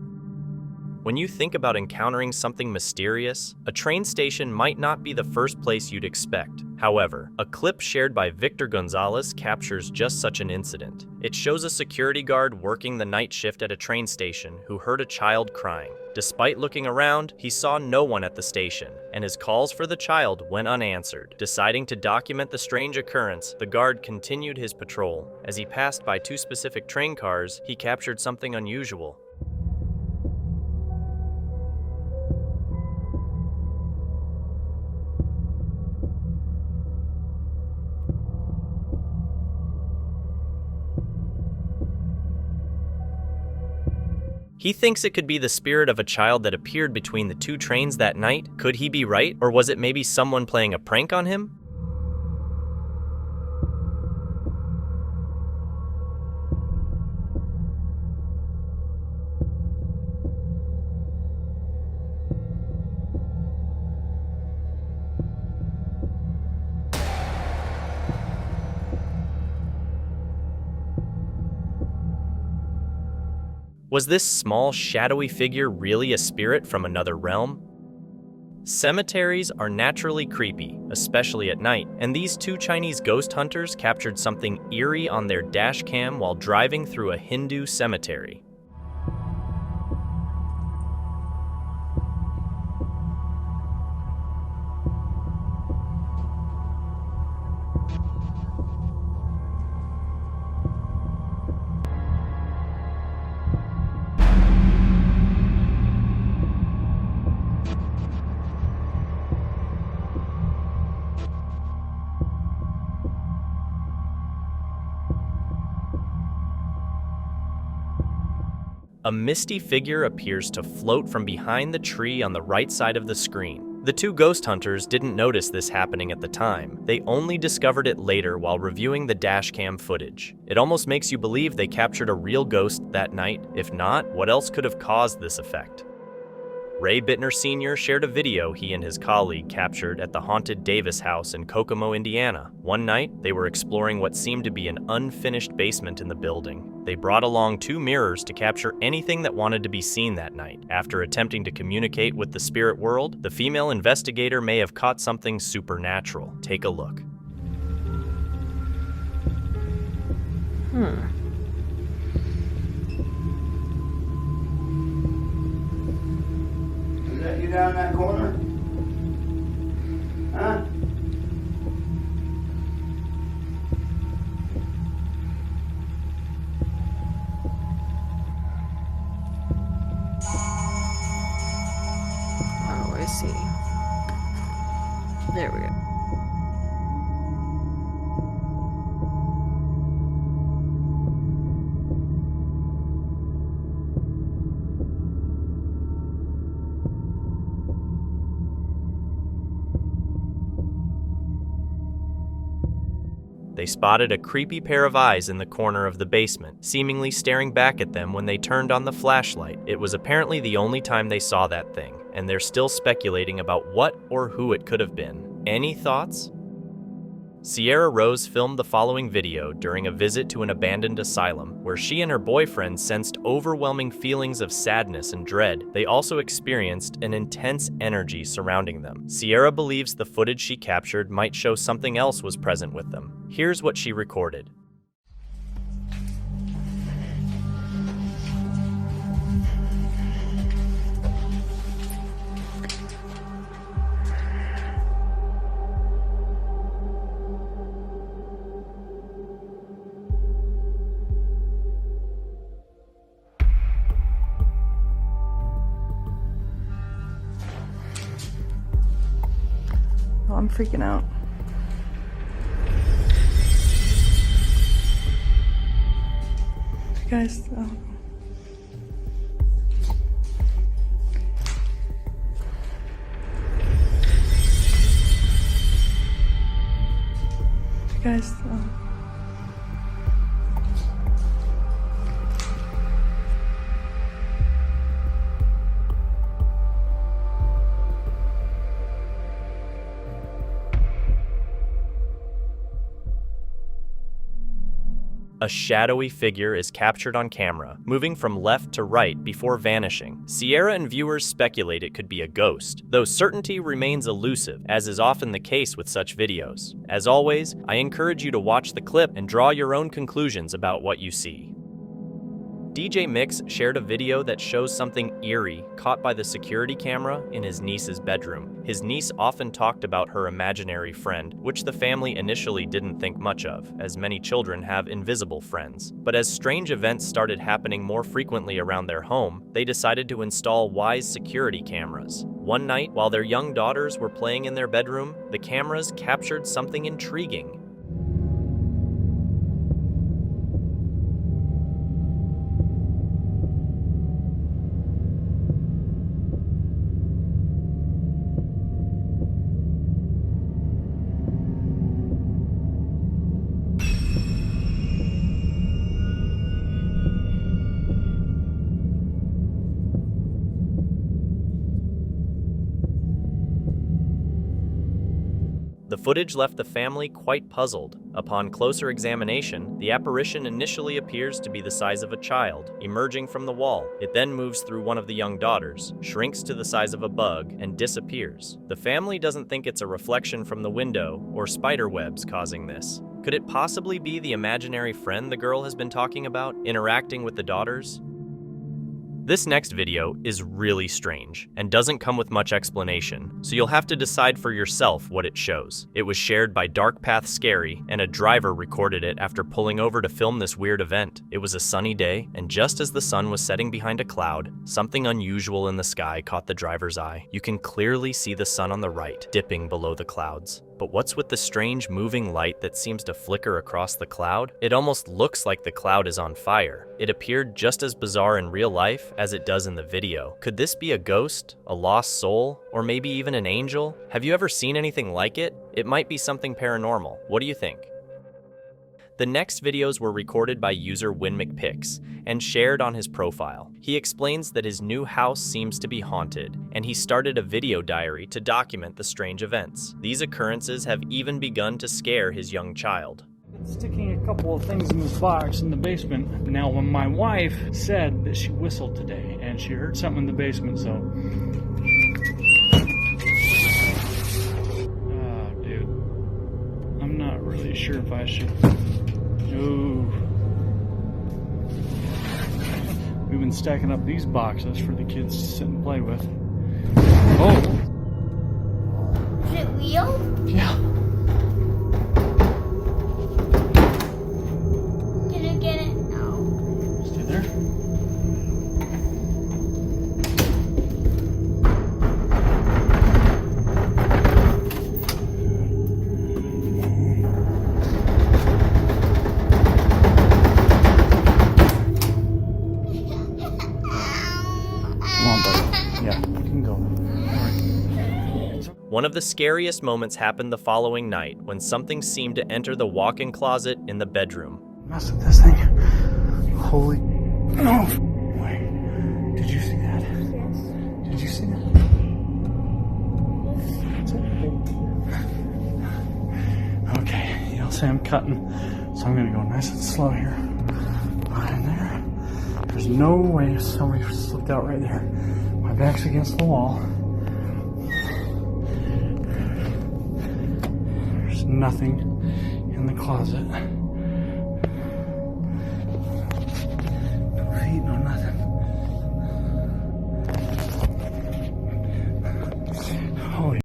When you think about encountering something mysterious, a train station might not be the first place you'd expect. However, a clip shared by Victor Gonzalez captures just such an incident. It shows a security guard working the night shift at a train station who heard a child crying. Despite looking around, he saw no one at the station, and his calls for the child went unanswered. Deciding to document the strange occurrence, the guard continued his patrol. As he passed by 2 specific train cars, he captured something unusual. He thinks it could be the spirit of a child that appeared between the 2 trains that night. Could he be right? Or was it maybe someone playing a prank on him? Was this small, shadowy figure really a spirit from another realm? Cemeteries are naturally creepy, especially at night, and these 2 Chinese ghost hunters captured something eerie on their dash cam while driving through a Hindu cemetery. A misty figure appears to float from behind the tree on the right side of the screen. The 2 ghost hunters didn't notice this happening at the time. They only discovered it later while reviewing the dashcam footage. It almost makes you believe they captured a real ghost that night. If not, what else could have caused this effect? Ray Bittner Sr. shared a video he and his colleague captured at the haunted Davis house in Kokomo, Indiana. One night, they were exploring what seemed to be an unfinished basement in the building. They brought along 2 mirrors to capture anything that wanted to be seen that night. After attempting to communicate with the spirit world, the female investigator may have caught something supernatural. Take a look. Is that you down in that corner? Huh? Oh, I see. There we go. They spotted a creepy pair of eyes in the corner of the basement, seemingly staring back at them when they turned on the flashlight. It was apparently the only time they saw that thing, and they're still speculating about what or who it could have been. Any thoughts? Sierra Rose filmed the following video during a visit to an abandoned asylum, where she and her boyfriend sensed overwhelming feelings of sadness and dread. They also experienced an intense energy surrounding them. Sierra believes the footage she captured might show something else was present with them. Here's what she recorded. Oh, I'm freaking out. Guys, guys, A shadowy figure is captured on camera, moving from left to right before vanishing. Sierra and viewers speculate it could be a ghost, though certainty remains elusive, as is often the case with such videos. As always, I encourage you to watch the clip and draw your own conclusions about what you see. DJ Mix shared a video that shows something eerie caught by the security camera in his niece's bedroom. His niece often talked about her imaginary friend, which the family initially didn't think much of, as many children have invisible friends. But as strange events started happening more frequently around their home, they decided to install wise security cameras. One night, while their young daughters were playing in their bedroom, the cameras captured something intriguing. The footage left the family quite puzzled. Upon closer examination, the apparition initially appears to be the size of a child, emerging from the wall. It then moves through one of the young daughters, shrinks to the size of a bug, and disappears. The family doesn't think it's a reflection from the window or spider webs causing this. Could it possibly be the imaginary friend the girl has been talking about, interacting with the daughters? This next video is really strange and doesn't come with much explanation, so you'll have to decide for yourself what it shows. It was shared by Dark Path Scary, and a driver recorded it after pulling over to film this weird event. It was a sunny day, and just as the sun was setting behind a cloud, something unusual in the sky caught the driver's eye. You can clearly see the sun on the right, dipping below the clouds. But what's with the strange moving light that seems to flicker across the cloud? It almost looks like the cloud is on fire. It appeared just as bizarre in real life as it does in the video. Could this be a ghost, a lost soul, or maybe even an angel? Have you ever seen anything like it? It might be something paranormal. What do you think? The next videos were recorded by user WinMcPix and shared on his profile. He explains that his new house seems to be haunted, and he started a video diary to document the strange events. These occurrences have even begun to scare his young child. Sticking a couple of things in this box in the basement. Now, when my wife said that she whistled today, and she heard something in the basement, so... Oh, dude. I'm not really sure if I should... No. We've been stacking up these boxes for the kids to sit and play with. Oh! Is it real? Yeah. Can you get it? No. Stay there. One of the scariest moments happened the following night when something seemed to enter the walk-in closet in the bedroom. Mess with this thing. Holy... No! Wait. Did you see that? Yes. Did you see that? Okay, you'll see I'm cutting, so I'm gonna go nice and slow here. Right in there. There's no way somebody slipped out right there. My back's against the wall. There's nothing in the closet. No feet, no nothing. Holy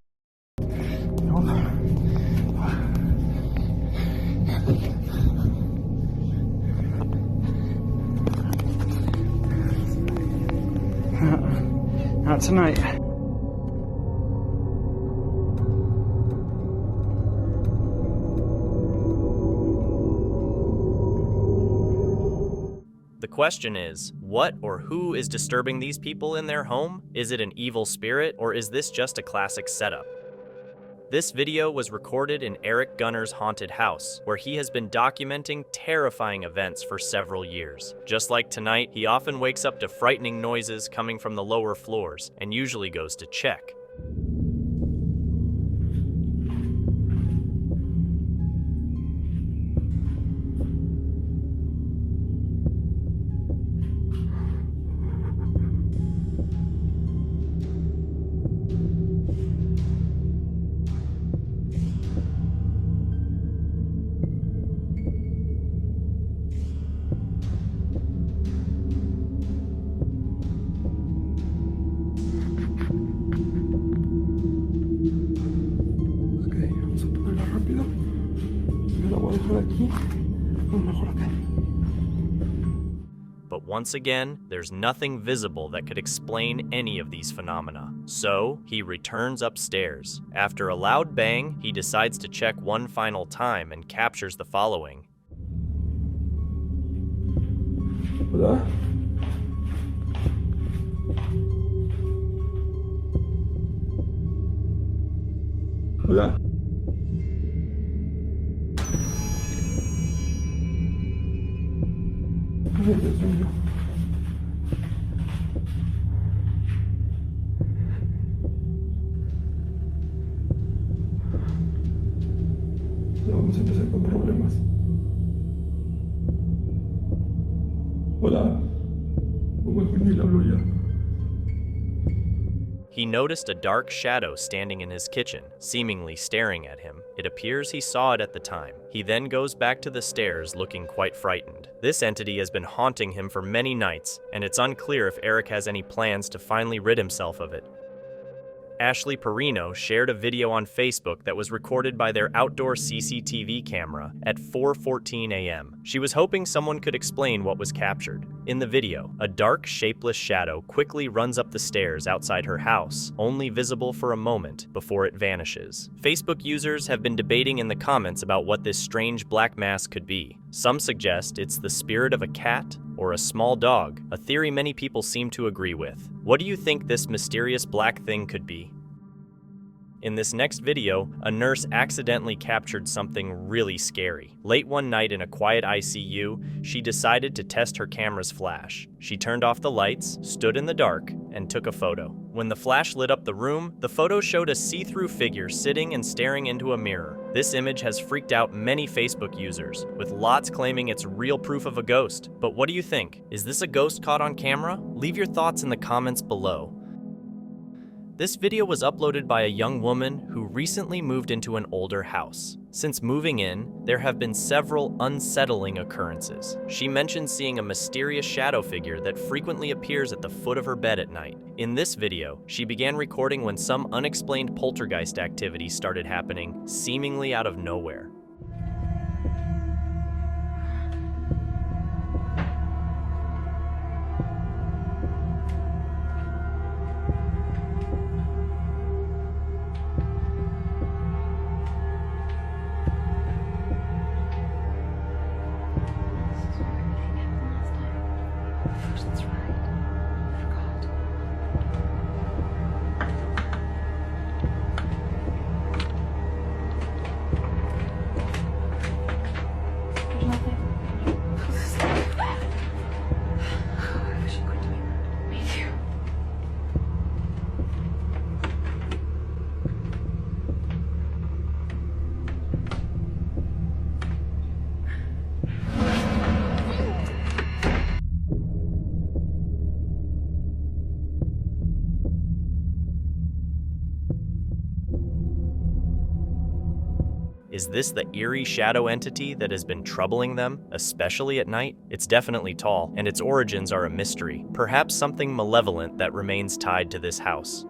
not tonight. The question is, what or who is disturbing these people in their home? Is it an evil spirit, or is this just a classic setup? This video was recorded in Eric Gunner's haunted house, where he has been documenting terrifying events for several years. Just like tonight, he often wakes up to frightening noises coming from the lower floors, and usually goes to check. But once again, there's nothing visible that could explain any of these phenomena. So, he returns upstairs. After a loud bang, he decides to check one final time and captures the following. Hola. Hola. Ay, Dios mío. Ya vamos a empezar con problemas. Hola. ¿Cómo es que le hablo ya? He noticed a dark shadow standing in his kitchen, seemingly staring at him. It appears he saw it at the time. He then goes back to the stairs looking quite frightened. This entity has been haunting him for many nights, and it's unclear if Eric has any plans to finally rid himself of it. Ashley Perino shared a video on Facebook that was recorded by their outdoor CCTV camera at 4:14 a.m. She was hoping someone could explain what was captured. In the video, a dark, shapeless shadow quickly runs up the stairs outside her house, only visible for a moment before it vanishes. Facebook users have been debating in the comments about what this strange black mass could be. Some suggest it's the spirit of a cat or a small dog, a theory many people seem to agree with. What do you think this mysterious black thing could be? In this next video, a nurse accidentally captured something really scary. Late one night in a quiet ICU, she decided to test her camera's flash. She turned off the lights, stood in the dark, and took a photo. When the flash lit up the room, the photo showed a see-through figure sitting and staring into a mirror. This image has freaked out many Facebook users, with lots claiming it's real proof of a ghost. But what do you think? Is this a ghost caught on camera? Leave your thoughts in the comments below. This video was uploaded by a young woman who recently moved into an older house. Since moving in, there have been several unsettling occurrences. She mentioned seeing a mysterious shadow figure that frequently appears at the foot of her bed at night. In this video, she began recording when some unexplained poltergeist activity started happening, seemingly out of nowhere. Is this the eerie shadow entity that has been troubling them, especially at night? It's definitely tall, and its origins are a mystery. Perhaps something malevolent that remains tied to this house.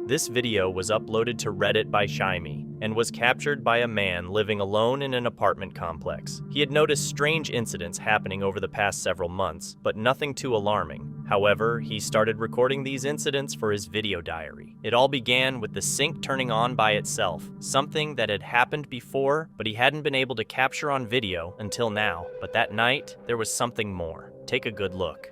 This video was uploaded to Reddit by Shyme and was captured by a man living alone in an apartment complex. He had noticed strange incidents happening over the past several months, but nothing too alarming. However, he started recording these incidents for his video diary. It all began with the sink turning on by itself, something that had happened before, but he hadn't been able to capture on video until now. But that night, there was something more. Take a good look.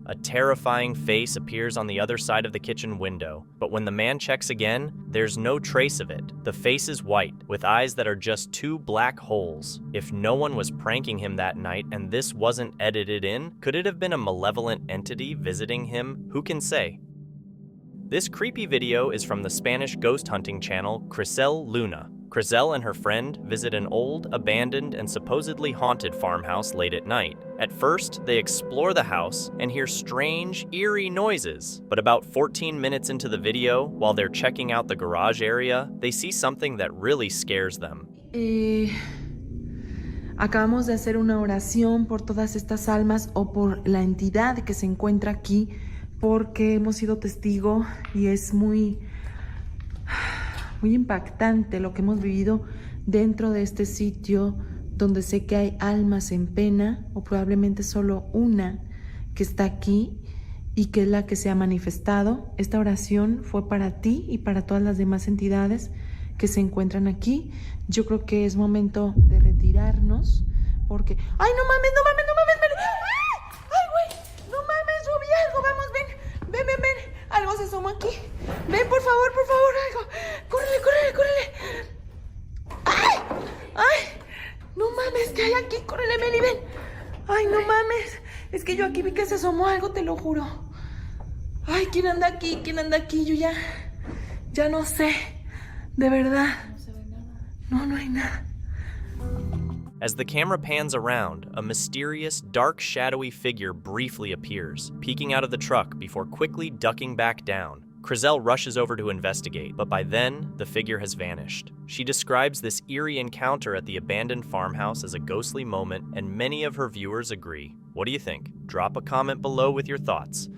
A terrifying face appears on the other side of the kitchen window, but when the man checks again, there's no trace of it. The face is white, with eyes that are just two black holes. If no one was pranking him that night and this wasn't edited in, could it have been a malevolent entity visiting him? Who can say? This creepy video is from the Spanish ghost hunting channel Crisel Luna. Crisel and her friend visit an old, abandoned, and supposedly haunted farmhouse late at night. At first, they explore the house and hear strange, eerie noises. But about 14 minutes into the video, while they're checking out the garage area, they see something that really scares them. Acabamos de hacer una oración por todas estas almas o por la entidad que se encuentra aquí, porque hemos sido testigo y es muy impactante lo que hemos vivido dentro de este sitio, donde sé que hay almas en pena, o probablemente solo una que está aquí y que es la que se ha manifestado. Esta oración fue para ti y para todas las demás entidades que se encuentran aquí. Yo creo que es momento de retirarnos porque... ¡Ay, no mames, no mames, no mames! ¡Ay, güey! ¡No mames, yo vi algo! Vamos, ven, ven. Algo se asomó aquí. Ven, por favor, algo. Córrele. ¡Ay! No mames, ¿qué hay aquí? Córrele, Meli, ven. Ay, no mames. Es que yo aquí vi que se asomó algo, te lo juro. Ay, ¿quién anda aquí? Yo ya no sé. De verdad. No se ve nada. No hay nada. As the camera pans around, a mysterious, dark, shadowy figure briefly appears, peeking out of the truck before quickly ducking back down. Crizel rushes over to investigate, but by then, the figure has vanished. She describes this eerie encounter at the abandoned farmhouse as a ghostly moment, and many of her viewers agree. What do you think? Drop a comment below with your thoughts.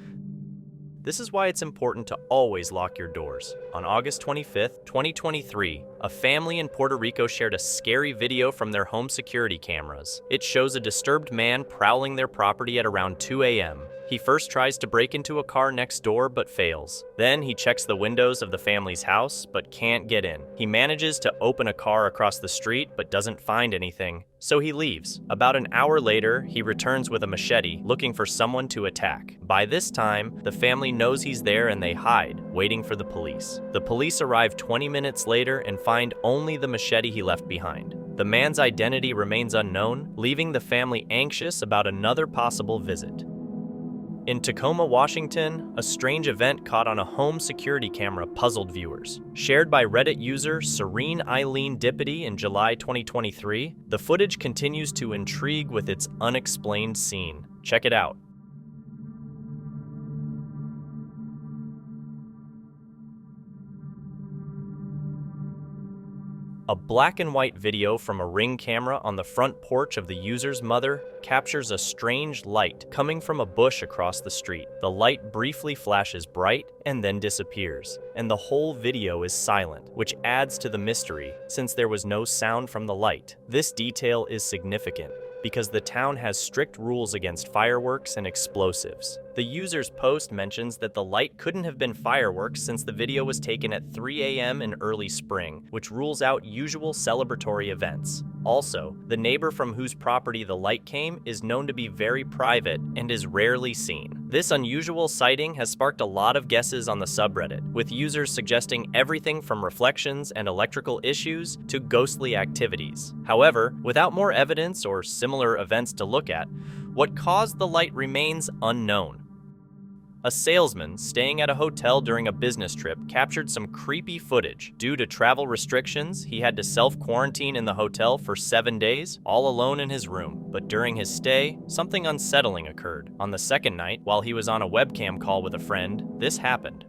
This is why it's important to always lock your doors. On August 25th, 2023, a family in Puerto Rico shared a scary video from their home security cameras. It shows a disturbed man prowling their property at around 2 a.m. He first tries to break into a car next door but fails. Then he checks the windows of the family's house but can't get in. He manages to open a car across the street but doesn't find anything, so he leaves. About an hour later, he returns with a machete looking for someone to attack. By this time, the family knows he's there and they hide, waiting for the police. The police arrive 20 minutes later and find only the machete he left behind. The man's identity remains unknown, leaving the family anxious about another possible visit. In Tacoma, Washington, a strange event caught on a home security camera puzzled viewers. Shared by Reddit user Serene Eileen Dippity in July 2023, the footage continues to intrigue with its unexplained scene. Check it out. A black and white video from a Ring camera on the front porch of the user's mother captures a strange light coming from a bush across the street. The light briefly flashes bright and then disappears, and the whole video is silent, which adds to the mystery since there was no sound from the light. This detail is significant because the town has strict rules against fireworks and explosives. The user's post mentions that the light couldn't have been fireworks since the video was taken at 3 a.m. in early spring, which rules out usual celebratory events. Also, the neighbor from whose property the light came is known to be very private and is rarely seen. This unusual sighting has sparked a lot of guesses on the subreddit, with users suggesting everything from reflections and electrical issues to ghostly activities. However, without more evidence or similar events to look at, what caused the light remains unknown. A salesman staying at a hotel during a business trip captured some creepy footage. Due to travel restrictions, he had to self-quarantine in the hotel for 7 days, all alone in his room. But during his stay, something unsettling occurred. On the second night, while he was on a webcam call with a friend, this happened.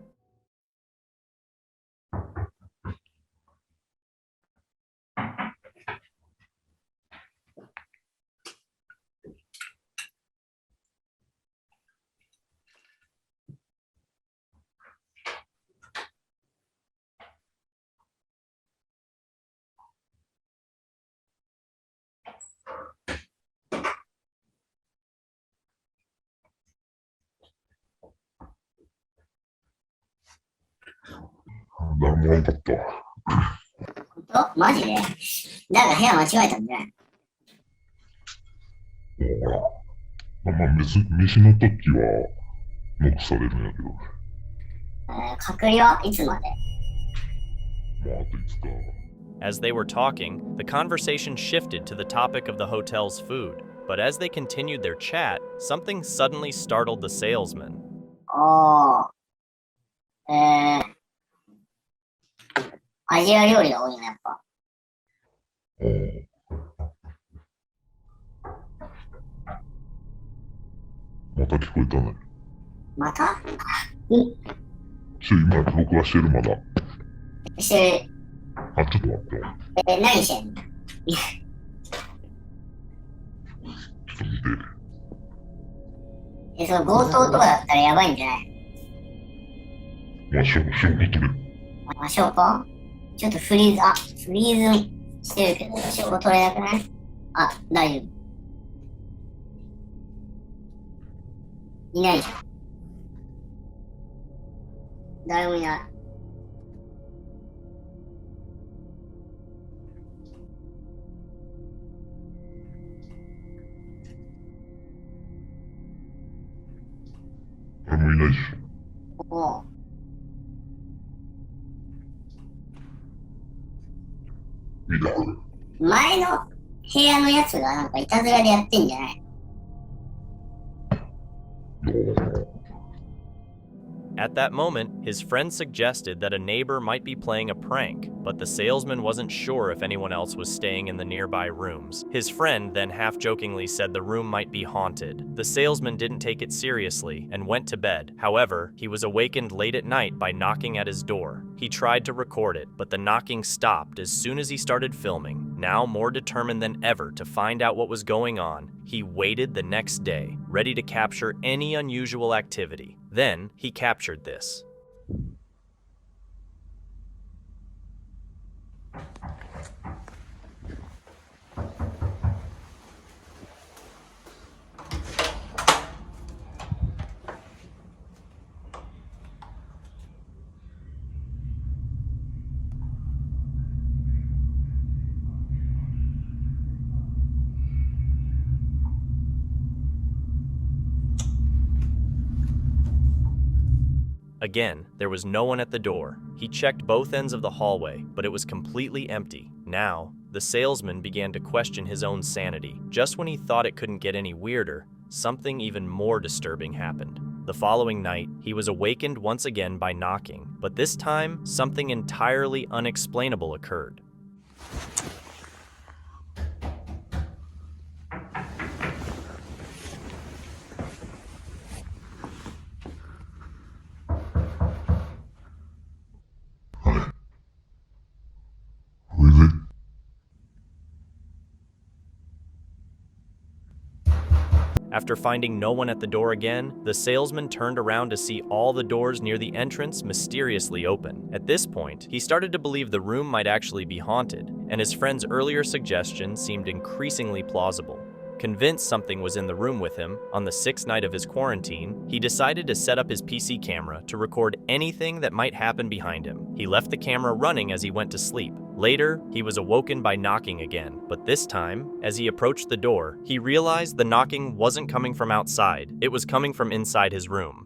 マジで誰か部屋間違えたんじゃない？飯の時はノックされるんやけど。隔離はいつまで？あと5日。As they were talking, the conversation shifted to the topic of the hotel's food. But as they continued their chat, something suddenly startled the salesman. アジア料理が多いね、やっぱ。また聞こえたね。また？今録画してるまだ。してる。あ、ちょっと待って。何してんの？ちょっと見て。その強盗とかだったらやばいんじゃない？まあ、証拠取れ。証拠？ちょっとフリーズしてるけど、証拠取れなくない？あ、大丈夫。いないじゃん。誰もいない。誰もいないし。おう。前の部屋のやつがなんかいたずらでやってんじゃない？ At that moment, his friend suggested that a neighbor might be playing a prank, but the salesman wasn't sure if anyone else was staying in the nearby rooms. His friend then half-jokingly said the room might be haunted. The salesman didn't take it seriously and went to bed. However, he was awakened late at night by knocking at his door. He tried to record it, but the knocking stopped as soon as he started filming. Now more determined than ever to find out what was going on, he waited the next day, ready to capture any unusual activity. Then, he captured this. Again, there was no one at the door. He checked both ends of the hallway, but it was completely empty. Now, the salesman began to question his own sanity. Just when he thought it couldn't get any weirder, something even more disturbing happened. The following night, he was awakened once again by knocking, but this time, something entirely unexplainable occurred. After finding no one at the door again, the salesman turned around to see all the doors near the entrance mysteriously open. At this point, he started to believe the room might actually be haunted, and his friend's earlier suggestion seemed increasingly plausible. Convinced something was in the room with him, on the 6th night of his quarantine, he decided to set up his PC camera to record anything that might happen behind him. He left the camera running as he went to sleep. Later, he was awoken by knocking again, but this time, as he approached the door, he realized the knocking wasn't coming from outside, it was coming from inside his room.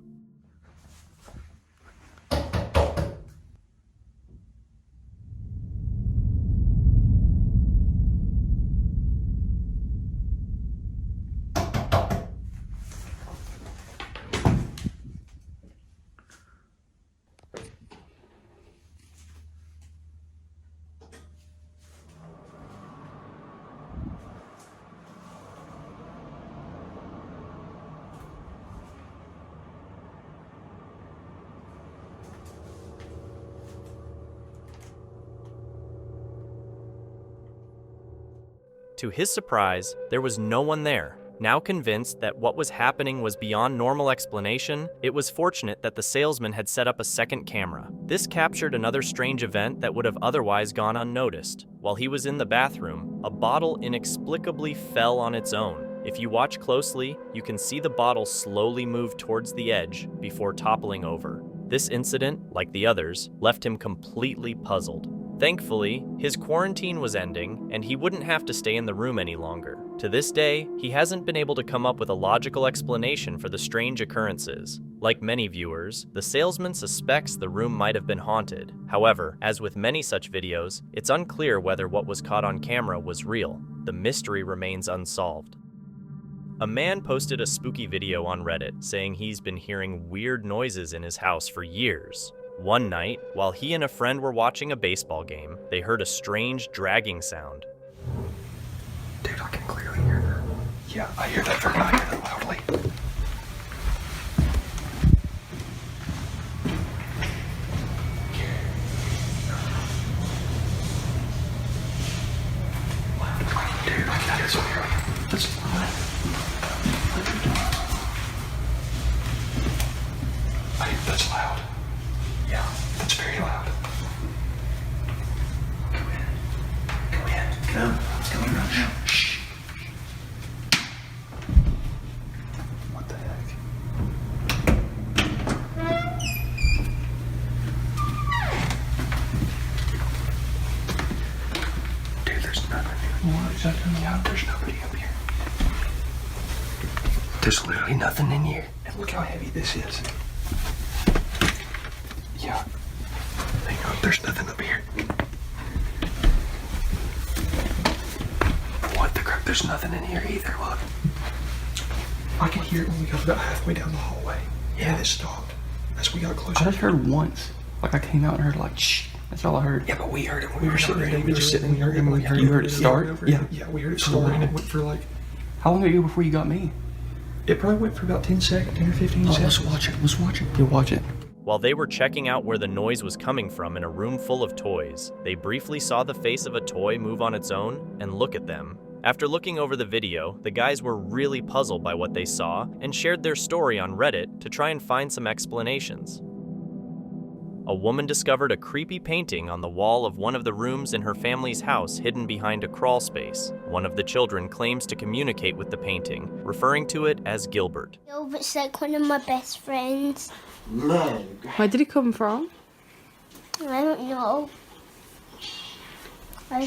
To his surprise, there was no one there. Now convinced that what was happening was beyond normal explanation, it was fortunate that the salesman had set up a second camera. This captured another strange event that would have otherwise gone unnoticed. While he was in the bathroom, a bottle inexplicably fell on its own. If you watch closely, you can see the bottle slowly move towards the edge before toppling over. This incident, like the others, left him completely puzzled. Thankfully, his quarantine was ending, and he wouldn't have to stay in the room any longer. To this day, he hasn't been able to come up with a logical explanation for the strange occurrences. Like many viewers, the salesman suspects the room might have been haunted. However, as with many such videos, it's unclear whether what was caught on camera was real. The mystery remains unsolved. A man posted a spooky video on Reddit saying he's been hearing weird noises in his house for years. One night, while he and a friend were watching a baseball game, they heard a strange dragging sound. Dude, I can clearly hear that. Yeah, I hear that very loudly. Dude, that is weird. That's loud. That's loud. Yeah, that's very loud. Come in. Come. It's coming right now. Shh. What the heck? Dude, there's nothing. What is that? Yeah, there's nobody up here. There's literally nothing in here. And look how heavy this is. Yeah. Hang on, there's nothing up here. What the crap? There's nothing in here either, look. I can hear it when we go about halfway down the hallway. Yeah, it stopped. as we got closer. I just heard once. Like I came out and heard like shh. That's all I heard. Yeah, but we heard it. We were sitting there. We were sitting there and we heard You heard it start? Yeah. Yeah, we heard it start and it went for like... How long ago before you got me? It probably went for about 10 seconds, 10 or 15 seconds. Let's watch it. Let's watch it. You'll watch it. While they were checking out where the noise was coming from in a room full of toys, they briefly saw the face of a toy move on its own and look at them. After looking over the video, the guys were really puzzled by what they saw and shared their story on Reddit to try and find some explanations. A woman discovered a creepy painting on the wall of one of the rooms in her family's house hidden behind a crawl space. One of the children claims to communicate with the painting, referring to it as Gilbert. Gilbert's like one of my best friends. Where did he come from? I don't know. I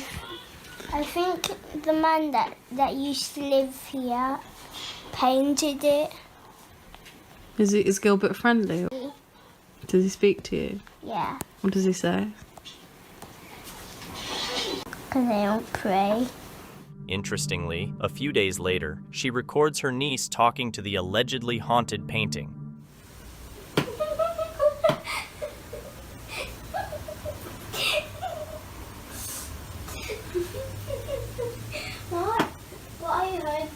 think the man that used to live here painted it. Is Gilbert friendly? Does he speak to you? Yeah. What does he say? Because I don't pray. Interestingly, a few days later, she records her niece talking to the allegedly haunted painting. What? I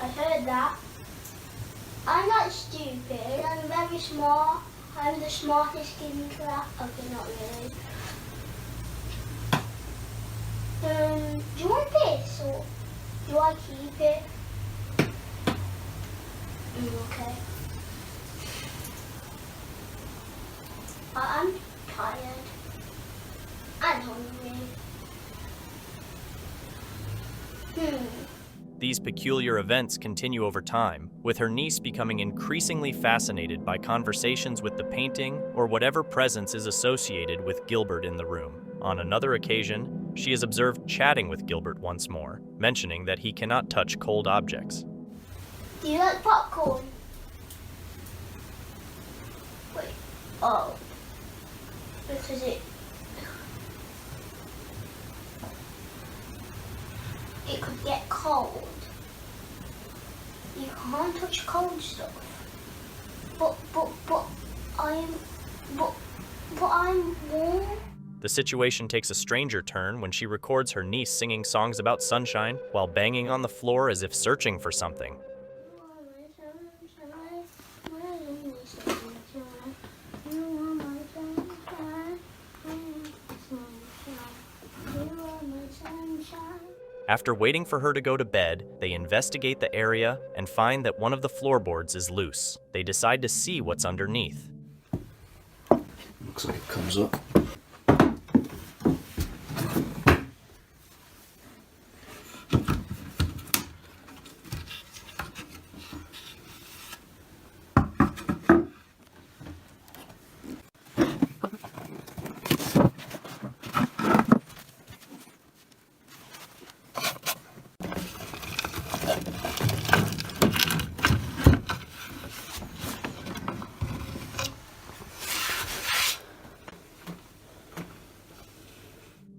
heard that. I'm not stupid. I'm very smart. I'm the smartest kid in class. Okay, not really. Do you want this or do I keep it? Okay. I'm tired. I'm hungry. These peculiar events continue over time, with her niece becoming increasingly fascinated by conversations with the painting or whatever presence is associated with Gilbert in the room. On another occasion, she is observed chatting with Gilbert once more, mentioning that he cannot touch cold objects. Do you like popcorn? Wait. Oh. Because it could get cold. You can't touch cold stuff. But I'm warm. The situation takes a stranger turn when she records her niece singing songs about sunshine while banging on the floor as if searching for something. After waiting for her to go to bed, they investigate the area and find that one of the floorboards is loose. They decide to see what's underneath. Looks like it comes up.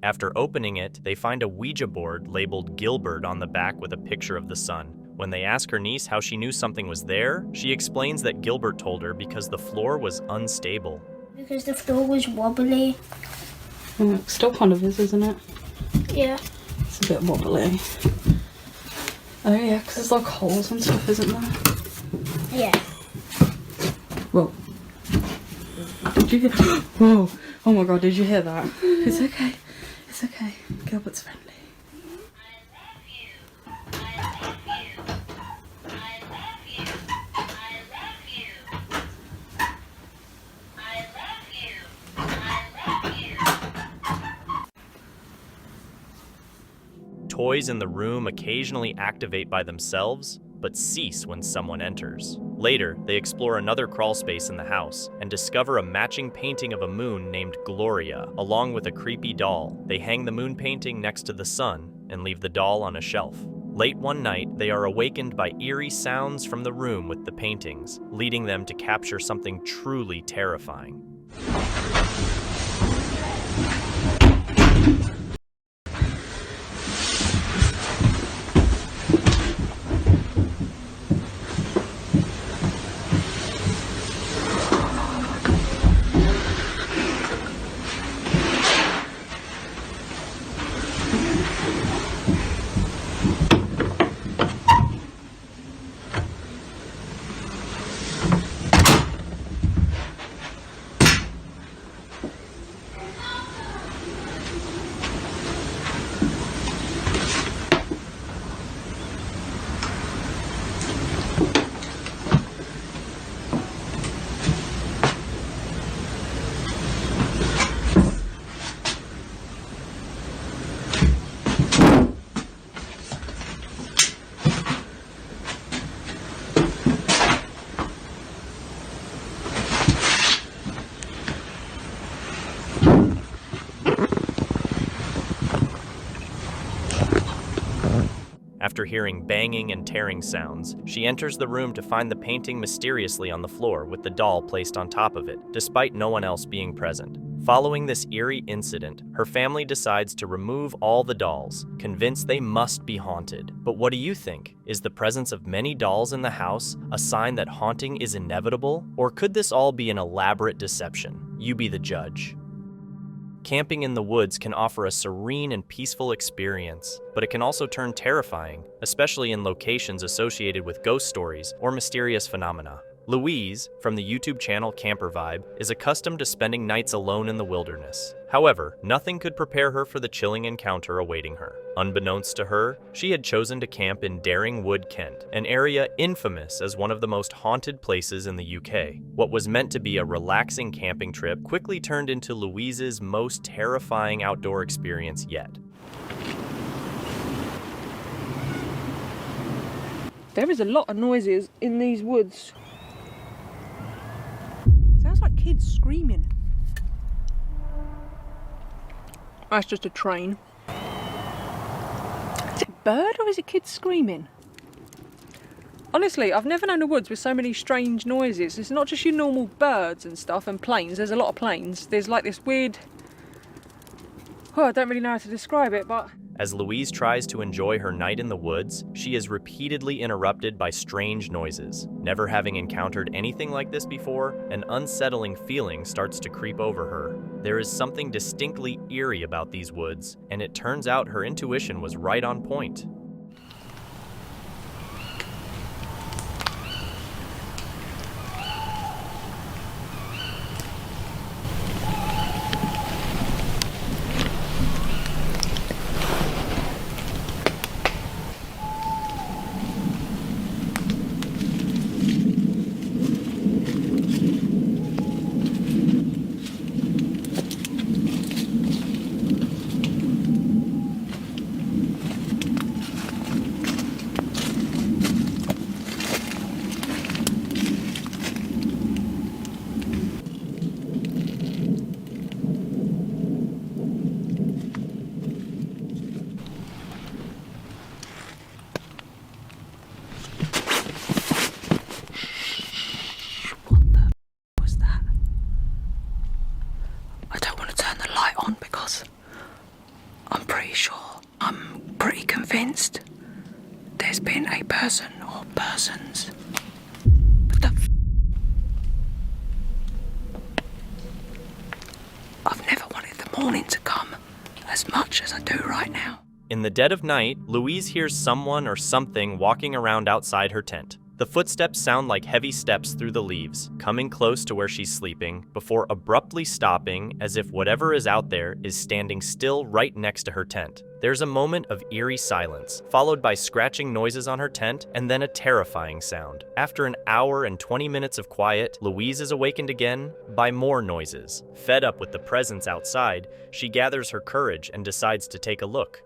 After opening it, they find a Ouija board labeled Gilbert on the back with a picture of the sun. When they ask her niece how she knew something was there, she explains that Gilbert told her because the floor was unstable. Because the floor was wobbly. Still kind of is, isn't it? Yeah. It's a bit wobbly. Oh yeah, because there's like holes and stuff, isn't there? Yeah. Whoa. Did you hear? Whoa. Oh my god, did you hear that? It's okay. It's okay. Gilbert's friendly. Toys in the room occasionally activate by themselves, but cease when someone enters. Later, they explore another crawl space in the house and discover a matching painting of a moon named Gloria, along with a creepy doll. They hang the moon painting next to the sun and leave the doll on a shelf. Late one night, they are awakened by eerie sounds from the room with the paintings, leading them to capture something truly terrifying. After hearing banging and tearing sounds, she enters the room to find the painting mysteriously on the floor with the doll placed on top of it, despite no one else being present. Following this eerie incident, her family decides to remove all the dolls, convinced they must be haunted. But what do you think? Is the presence of many dolls in the house a sign that haunting is inevitable? Or could this all be an elaborate deception? You be the judge. Camping in the woods can offer a serene and peaceful experience, but it can also turn terrifying, especially in locations associated with ghost stories or mysterious phenomena. Louise, from the YouTube channel Camper Vibe, is accustomed to spending nights alone in the wilderness. However, nothing could prepare her for the chilling encounter awaiting her. Unbeknownst to her, she had chosen to camp in Daring Wood, Kent, an area infamous as one of the most haunted places in the UK. What was meant to be a relaxing camping trip quickly turned into Louise's most terrifying outdoor experience yet. There is a lot of noises in these woods. Sounds like kids screaming. That's just a train. Is it a bird or is it kids screaming? Honestly, I've never known a woods with so many strange noises. It's not just your normal birds and stuff and planes. There's a lot of planes. There's like this weird... Oh, I don't really know how to describe it, but... As Louise tries to enjoy her night in the woods, she is repeatedly interrupted by strange noises. Never having encountered anything like this before, an unsettling feeling starts to creep over her. There is something distinctly eerie about these woods, and it turns out her intuition was right on point. There's been a person or persons. I've never wanted the morning to come as much as I do right now. In the dead of night, Louise hears someone or something walking around outside her tent. The footsteps sound like heavy steps through the leaves, coming close to where she's sleeping, before abruptly stopping as if whatever is out there is standing still right next to her tent. There's a moment of eerie silence, followed by scratching noises on her tent, and then a terrifying sound. After an hour and 20 minutes of quiet, Louise is awakened again by more noises. Fed up with the presence outside, she gathers her courage and decides to take a look.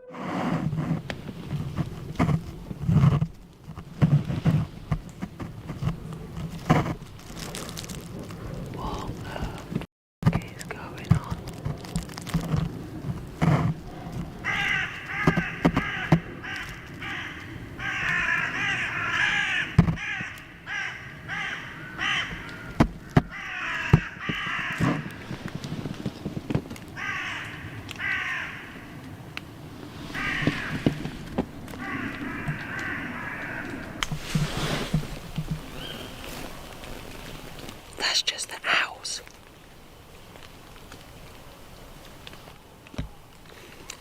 That's just the owls.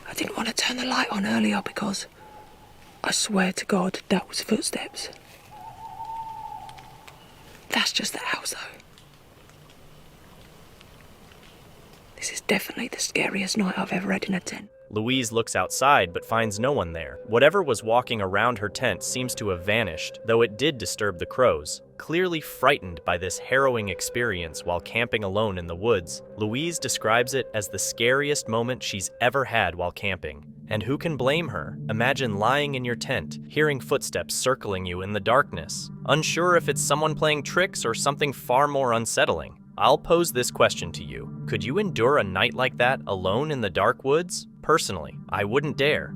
I didn't want to turn the light on earlier because I swear to God that was footsteps. That's just the owls though. This is definitely the scariest night I've ever had in a tent. Louise looks outside but finds no one there. Whatever was walking around her tent seems to have vanished, though it did disturb the crows. Clearly frightened by this harrowing experience while camping alone in the woods, Louise describes it as the scariest moment she's ever had while camping. And who can blame her? Imagine lying in your tent, hearing footsteps circling you in the darkness, unsure if it's someone playing tricks or something far more unsettling. I'll pose this question to you. Could you endure a night like that alone in the dark woods? Personally, I wouldn't dare.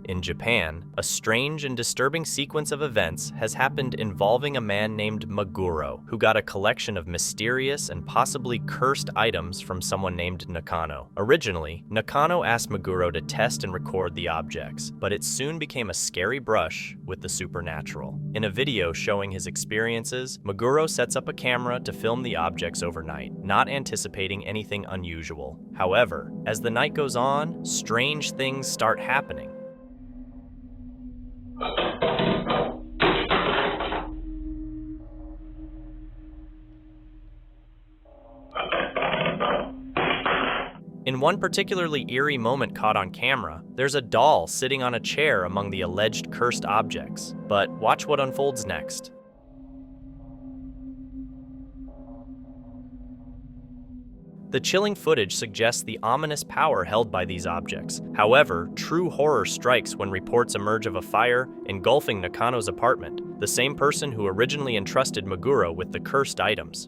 In Japan, a strange and disturbing sequence of events has happened involving a man named Maguro, who got a collection of mysterious and possibly cursed items from someone named Nakano. Originally, Nakano asked Maguro to test and record the objects, but it soon became a scary brush with the supernatural. In a video showing his experiences, Maguro sets up a camera to film the objects overnight, not anticipating anything unusual. However, as the night goes on, strange things start happening. In one particularly eerie moment caught on camera, there's a doll sitting on a chair among the alleged cursed objects. But watch what unfolds next. The chilling footage suggests the ominous power held by these objects. However, true horror strikes when reports emerge of a fire engulfing Nakano's apartment, the same person who originally entrusted Maguro with the cursed items.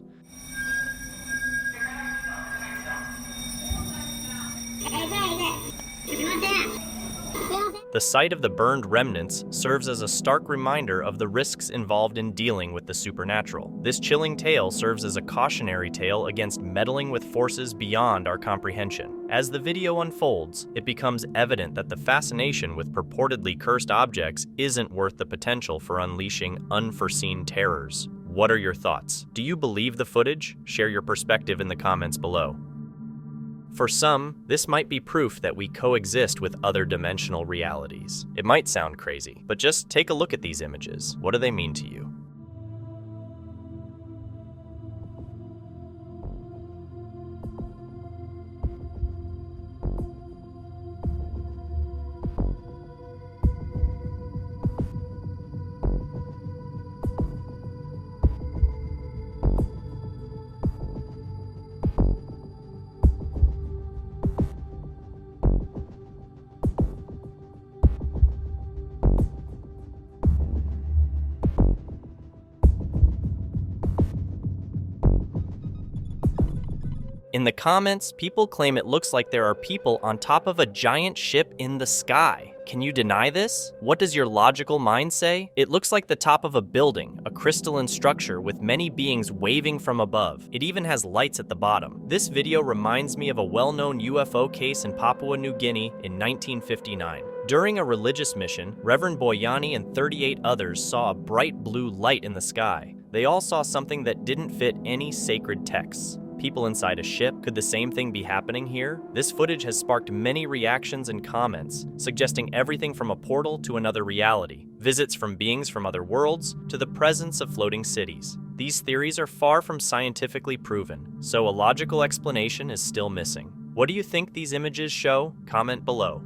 The sight of the burned remnants serves as a stark reminder of the risks involved in dealing with the supernatural. This chilling tale serves as a cautionary tale against meddling with forces beyond our comprehension. As the video unfolds, it becomes evident that the fascination with purportedly cursed objects isn't worth the potential for unleashing unforeseen terrors. What are your thoughts? Do you believe the footage? Share your perspective in the comments below. For some, this might be proof that we coexist with other dimensional realities. It might sound crazy, but just take a look at these images. What do they mean to you? In the comments, people claim it looks like there are people on top of a giant ship in the sky. Can you deny this? What does your logical mind say? It looks like the top of a building, a crystalline structure with many beings waving from above. It even has lights at the bottom. This video reminds me of a well-known UFO case in Papua New Guinea in 1959. During a religious mission, Reverend Boyani and 38 others saw a bright blue light in the sky. They all saw something that didn't fit any sacred texts. People inside a ship. Could the same thing be happening here? This footage has sparked many reactions and comments, suggesting everything from a portal to another reality, visits from beings from other worlds, to the presence of floating cities. These theories are far from scientifically proven, so a logical explanation is still missing. What do you think these images show? Comment below.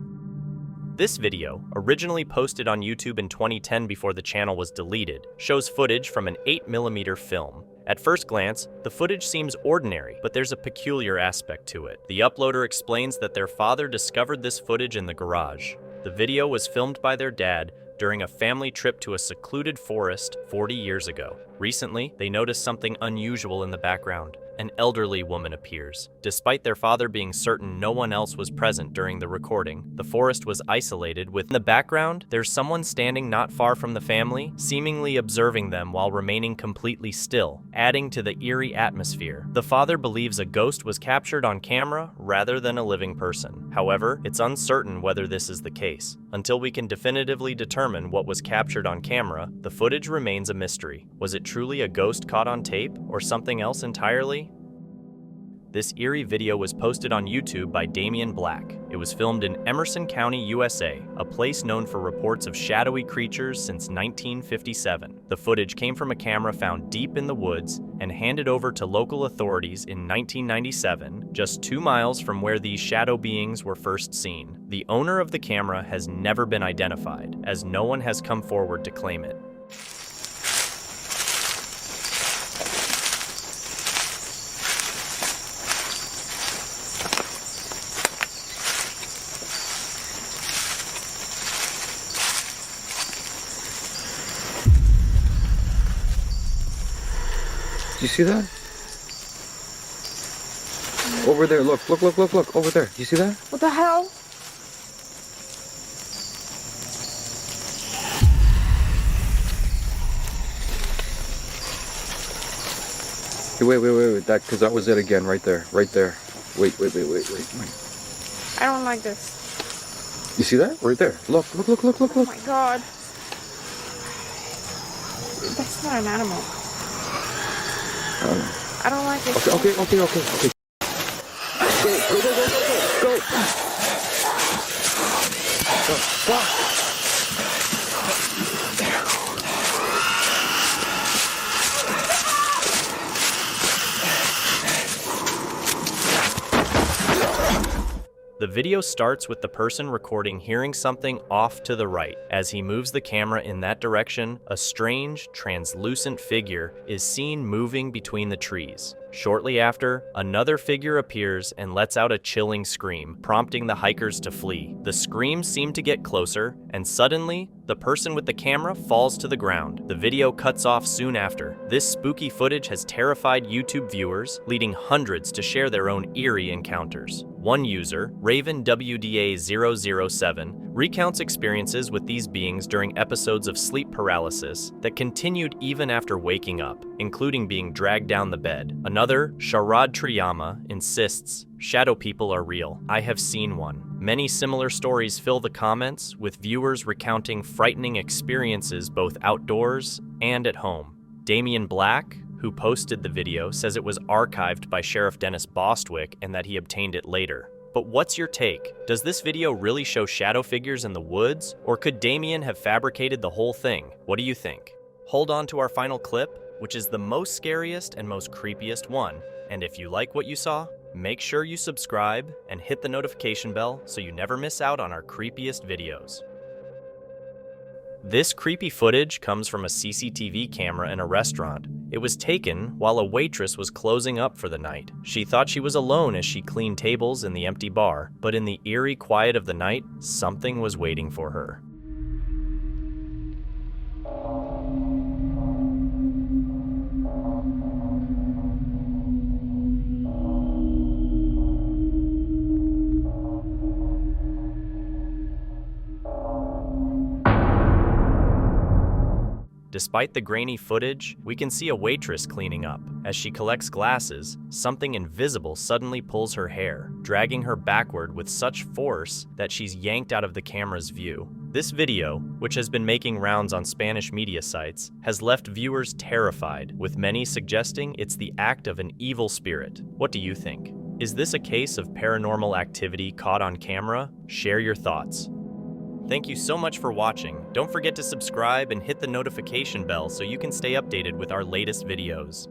This video, originally posted on YouTube in 2010 before the channel was deleted, shows footage from an 8mm film. At first glance, the footage seems ordinary, but there's a peculiar aspect to it. The uploader explains that their father discovered this footage in the garage. The video was filmed by their dad during a family trip to a secluded forest 40 years ago. Recently, they noticed something unusual in the background. An elderly woman appears. Despite their father being certain no one else was present during the recording, the forest was isolated. In the background, there's someone standing not far from the family, seemingly observing them while remaining completely still, adding to the eerie atmosphere. The father believes a ghost was captured on camera rather than a living person. However, it's uncertain whether this is the case. Until we can definitively determine what was captured on camera, the footage remains a mystery. Was it truly a ghost caught on tape, or something else entirely? This eerie video was posted on YouTube by Damian Black. It was filmed in Emerson County, USA, a place known for reports of shadowy creatures since 1957. The footage came from a camera found deep in the woods and handed over to local authorities in 1997, just 2 miles from where these shadow beings were first seen. The owner of the camera has never been identified, as no one has come forward to claim it. Do you see that? Over there, look, over there. Do you see that? What the hell? Okay, wait. Because that was it again, right there. Right there. Wait. I don't like this. You see that? Right there. Look. Oh my god. That's not an animal. I don't like it. Okay. Go. The video starts with the person recording hearing something off to the right. As he moves the camera in that direction, a strange, translucent figure is seen moving between the trees. Shortly after, another figure appears and lets out a chilling scream, prompting the hikers to flee. The screams seem to get closer, and suddenly, the person with the camera falls to the ground. The video cuts off soon after. This spooky footage has terrified YouTube viewers, leading hundreds to share their own eerie encounters. One user, RavenWDA007, recounts experiences with these beings during episodes of sleep paralysis that continued even after waking up, including being dragged down the bed. Another, Sharad Triyama, insists, shadow people are real. I have seen one. Many similar stories fill the comments, with viewers recounting frightening experiences both outdoors and at home. Damian Black, who posted the video, says it was archived by Sheriff Dennis Bostwick and that he obtained it later. But what's your take? Does this video really show shadow figures in the woods? Or could Damien have fabricated the whole thing? What do you think? Hold on to our final clip, which is the most scariest and most creepiest one. And if you like what you saw, make sure you subscribe and hit the notification bell so you never miss out on our creepiest videos. This creepy footage comes from a CCTV camera in a restaurant. It was taken while a waitress was closing up for the night. She thought she was alone as she cleaned tables in the empty bar, but in the eerie quiet of the night, something was waiting for her. Despite the grainy footage, we can see a waitress cleaning up. As she collects glasses, something invisible suddenly pulls her hair, dragging her backward with such force that she's yanked out of the camera's view. This video, which has been making rounds on Spanish media sites, has left viewers terrified, with many suggesting it's the act of an evil spirit. What do you think? Is this a case of paranormal activity caught on camera? Share your thoughts. Thank you so much for watching. Don't forget to subscribe and hit the notification bell so you can stay updated with our latest videos.